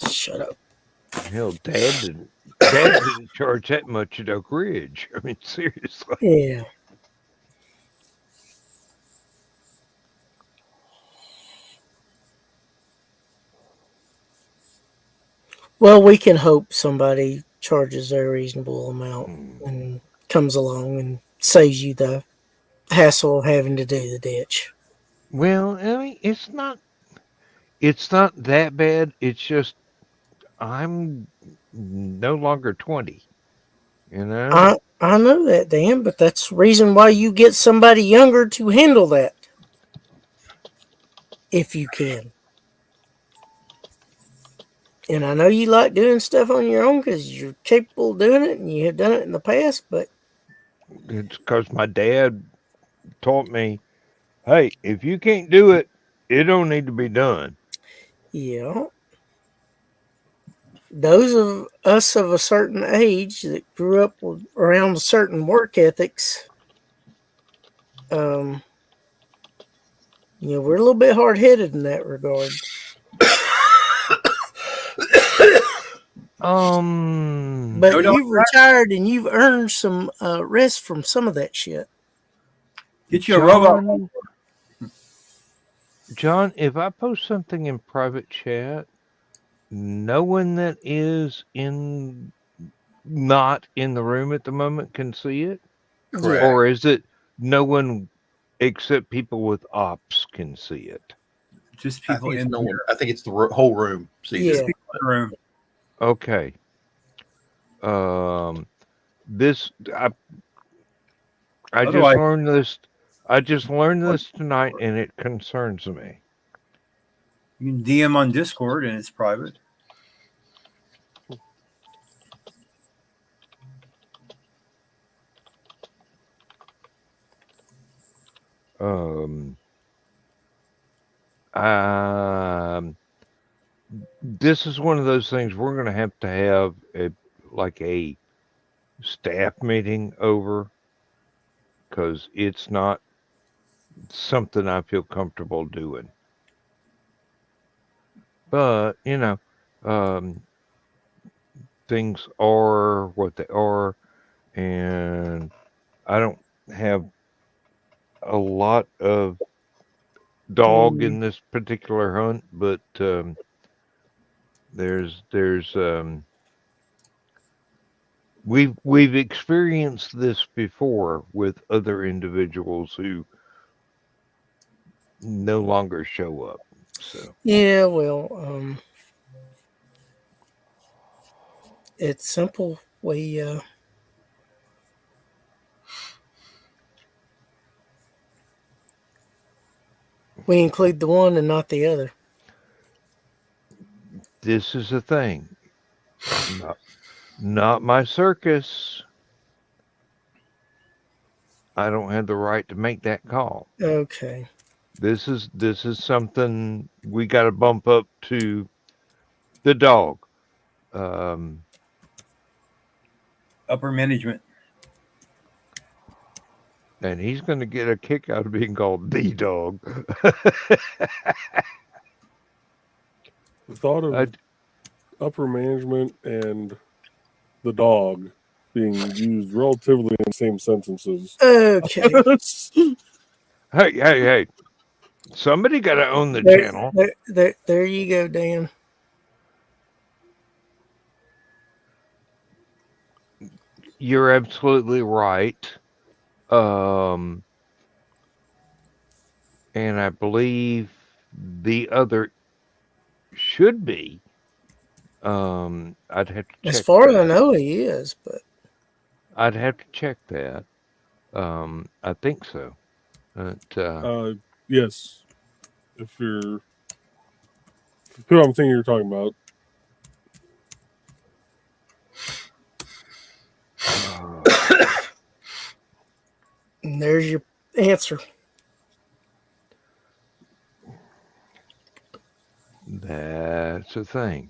Shut up. hell, Dad didn't charge that much at Oak Ridge. I mean, seriously. Yeah. Well, we can hope somebody charges a reasonable amount and comes along and saves you the hassle of having to do the ditch. Well, I mean, it's not that bad. It's just I'm no longer 20. You know? I know that, Dan, but that's the reason why you get somebody younger to handle that. If you can. And I know you like doing stuff on your own because you're capable of doing it and you have done it in the past, but It's because my dad taught me, hey, if you can't do it, it don't need to be done. yeah. Those of us of a certain age that grew up around certain work ethics, we're a little bit hard headed in that regard. But you've retired and you've earned some rest from some of that shit. Get you a robot. John, if I post something in private chat, no one that is not in the room at the moment can see it? Correct. Or is it no one except people with ops can see it? Just I people think it's in no the one. I think it's the whole room. See, Yeah. people in the room. Okay. This I just Otherwise- learned this. I just learned this tonight, and it concerns me. You can DM on Discord and it's private. Um, this is one of those things we're going to have a staff meeting over, because it's not something I feel comfortable doing. But things are what they are, and I don't have a lot of dog in this particular hunt, but there's we've experienced this before with other individuals who no longer show up. So Yeah, well, it's simple. We include the one and not the other. this is the thing. Not my circus. I don't have the right to make that call. Okay. This is something we got to bump up to The dog. Upper management. And he's going to get a kick out of being called the dog. The thought of upper management and the dog being used relatively in the same sentences. Okay. Hey. Somebody got to own the there, channel. there you go, Dan. You're absolutely right. And I believe the other should be. I'd have to check. As far as I that. know, he is, but I'd have to check that. I think so. But, Yes. If you're who I'm thinking you're talking about. and there's your answer. That's the thing.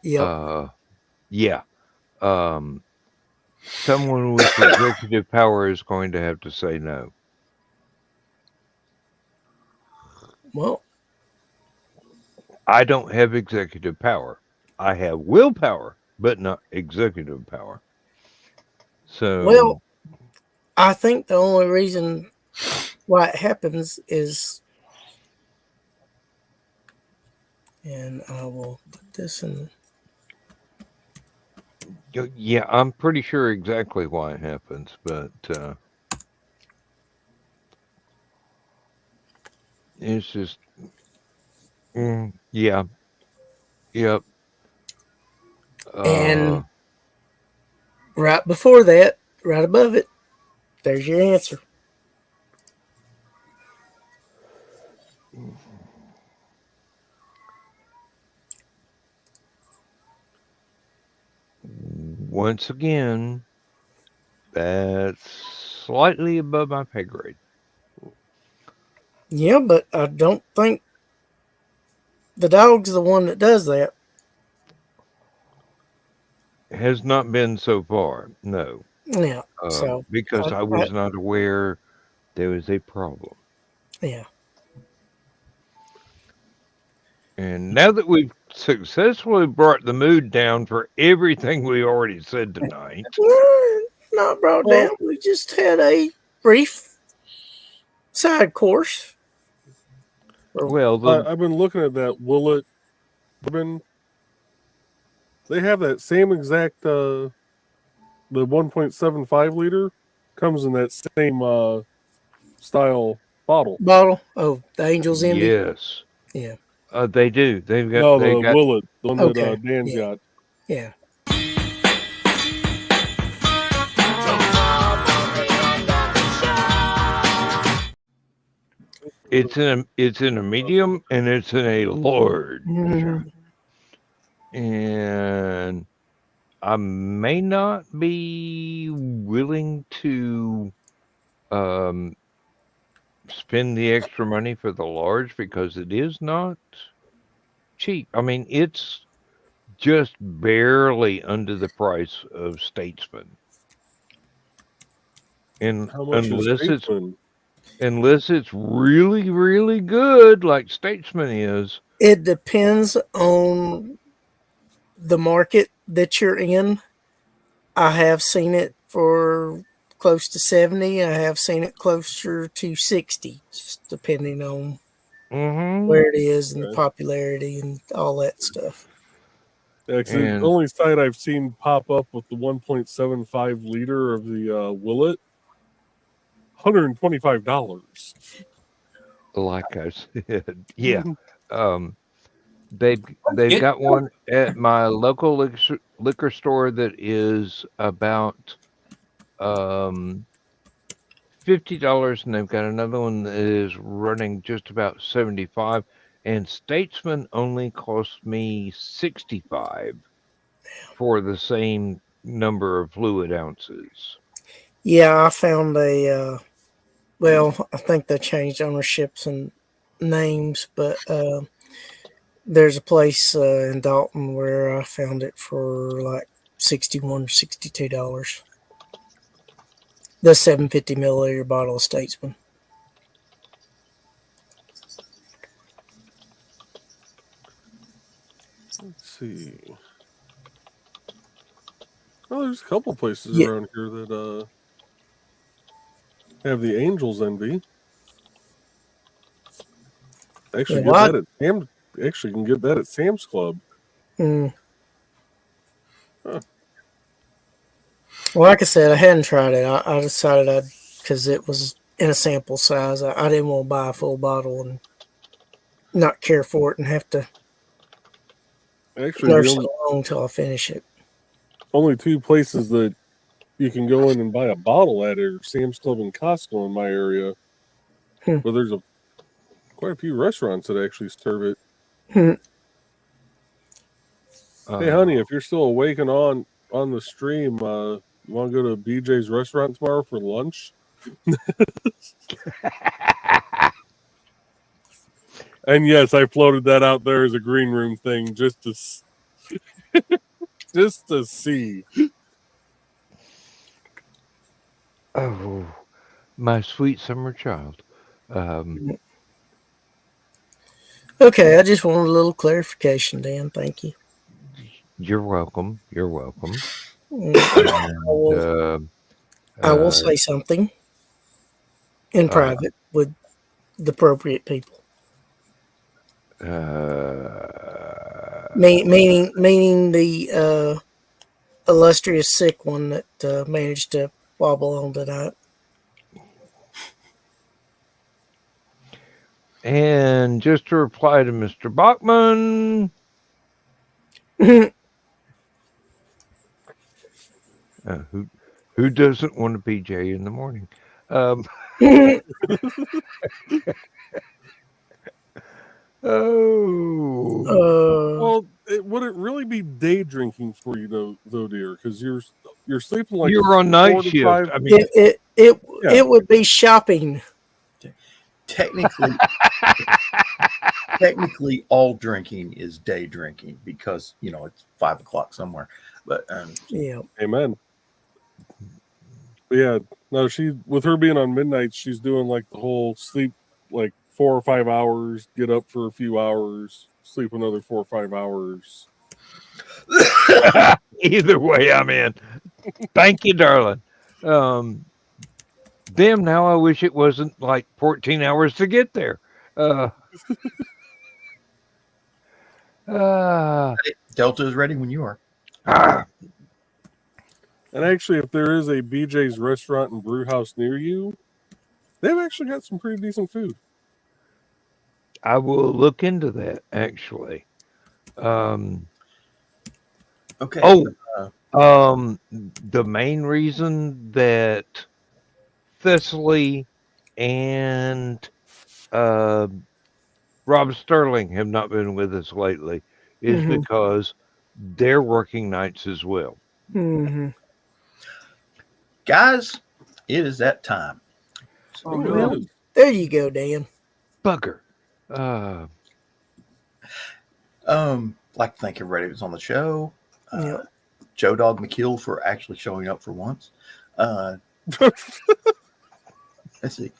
Yep. Yeah. Someone with executive power is going to have to say no. Well, I don't have executive power. I have willpower, but not executive power. So, well, I think the only reason why it happens is, and I will put this in. yeah, I'm pretty sure exactly why it happens, but it's just, yeah, yep. And right before that, right above it, there's your answer. Once again, that's slightly above my pay grade. Yeah, but I don't think the dog's the one that does that. Has not been so far, no. Yeah. So because I was not aware there was a problem. Yeah. And now that we've successfully brought the mood down for everything we already said tonight. Not brought down. We just had a brief side course. Well, I've been looking at that Willet bourbon. They have that same exact the 1.75 liter comes in that same style bottle. Oh, the Angel's Envy. Yes. Yeah. They do. They've got the Willet, the one Okay. that Dan's got. Yeah. It's in a medium and it's in a large. Mhm. And I may not be willing to spend the extra money for the large because it is not cheap. I mean, it's just barely under the price of Statesman. And How much is Statesman? Unless it's really, really good, like Statesman is. It depends on the market that you're in. I have seen it for close to 70. I have seen it closer to 60, just depending on where it is and the popularity and all that stuff. Yeah, the only site I've seen pop up with the 1.75 liter of the Willet, $125. Like I said, yeah. They've got one at my local liquor store that is about $50, and they've got another one that is running just about $75. And Statesman only cost me $65 for the same number of fluid ounces. Yeah, I found I think they changed ownerships and names, but there's a place in Dalton where I found it for like $61 or $62. The 750 milliliter bottle of Statesman. Let's see. Oh, there's a couple places Yeah. around here that have the Angels Envy. Actually, Yeah, get that at Sam. Actually, can get that at Sam's Club. Mm. Huh. Well, like I said, I hadn't tried it. I decided because it was in a sample size. I didn't want to buy a full bottle and not care for it and have to Actually, nurse the it along until I finish it. only two places that you can go in and buy a bottle at are Sam's Club and Costco in my area. But there's quite a few restaurants that actually serve it. Hey, honey, if you're still awake and on the stream, you want to go to BJ's restaurant tomorrow for lunch? And yes, I floated that out there as a green room thing just to see. Oh, my sweet summer child. Okay, I just wanted a little clarification, Dan. Thank you. You're welcome. You're welcome. I will say something in private with the appropriate people. Meaning the illustrious sick one that managed to wobble on tonight. And just to reply to Mr. Bachman, who doesn't want a PJ in the morning? Well, would it really be day drinking for you though, dear? Because you're sleeping like you're on night 4 to shift. 5. I mean, it would be shopping. Technically, all drinking is day drinking because it's 5 o'clock somewhere. But yeah, amen. But yeah, no, with her being on midnight, she's doing like the whole sleep like 4 or 5 hours, get up for a few hours, sleep another 4 or 5 hours. Either way, I'm in. Thank you, darling. Damn, now I wish it wasn't like 14 hours to get there. Delta is ready when you are. And actually, if there is a BJ's restaurant and brew house near you, they've actually got some pretty decent food. I will look into that, actually. Okay. The main reason that Thessaly and Rob Sterling have not been with us lately is because they're working nights as well. Mm-hmm. Guys, it is that time. Oh, no. There you go, Dan. Bugger. Like to thank everybody who's on the show. Yep. Joe Dog McKeel for actually showing up for once. Let's see.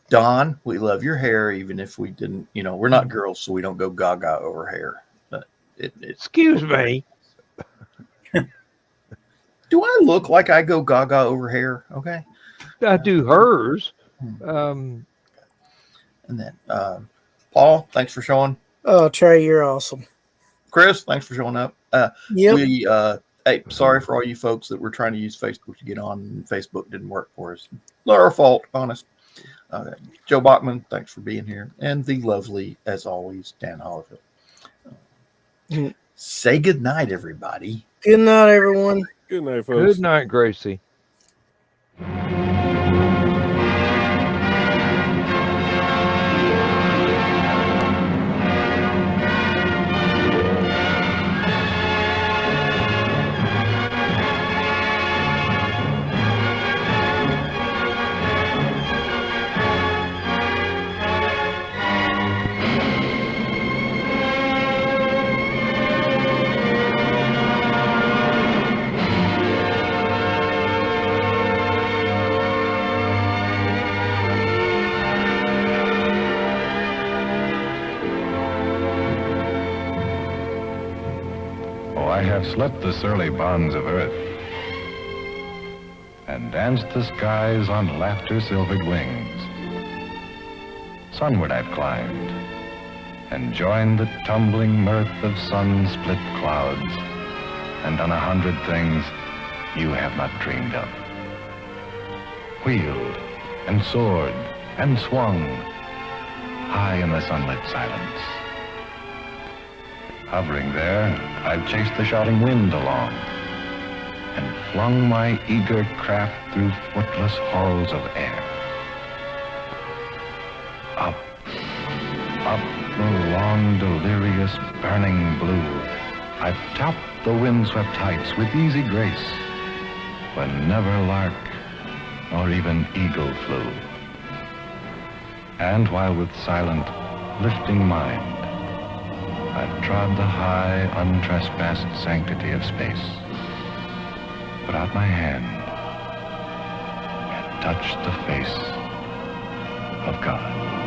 Don, we love your hair, even if we didn't, we're not girls, so we don't go gaga over hair. But excuse me. Do I look like I go gaga over hair? Okay. I do hers. And then Paul, thanks for showing. Oh, Trey, you're awesome. Chris, thanks for showing up. Yep. Hey, sorry for all you folks that were trying to use Facebook to get on and Facebook didn't work for us. Not our fault, honest. Joe Bachman, thanks for being here. And the lovely, as always, Dan Hollifield. Say good night, everybody. Good night, everyone. Good night, folks. Good night, Gracie. have slipped the surly bonds of earth and danced the skies on laughter-silvered wings. Sunward I've climbed and joined the tumbling mirth of sun-split clouds and done 100 things you have not dreamed of. Wheeled and soared and swung high in the sunlit silence. Hovering there, I've chased the shouting wind along and flung my eager craft through footless halls of air. Up, up the long, delirious, burning blue, I've topped the windswept heights with easy grace, when never lark nor even eagle flew. And while with silent, lifting mind, I've trod the high, untrespassed sanctity of space, put out my hand and touched the face of God.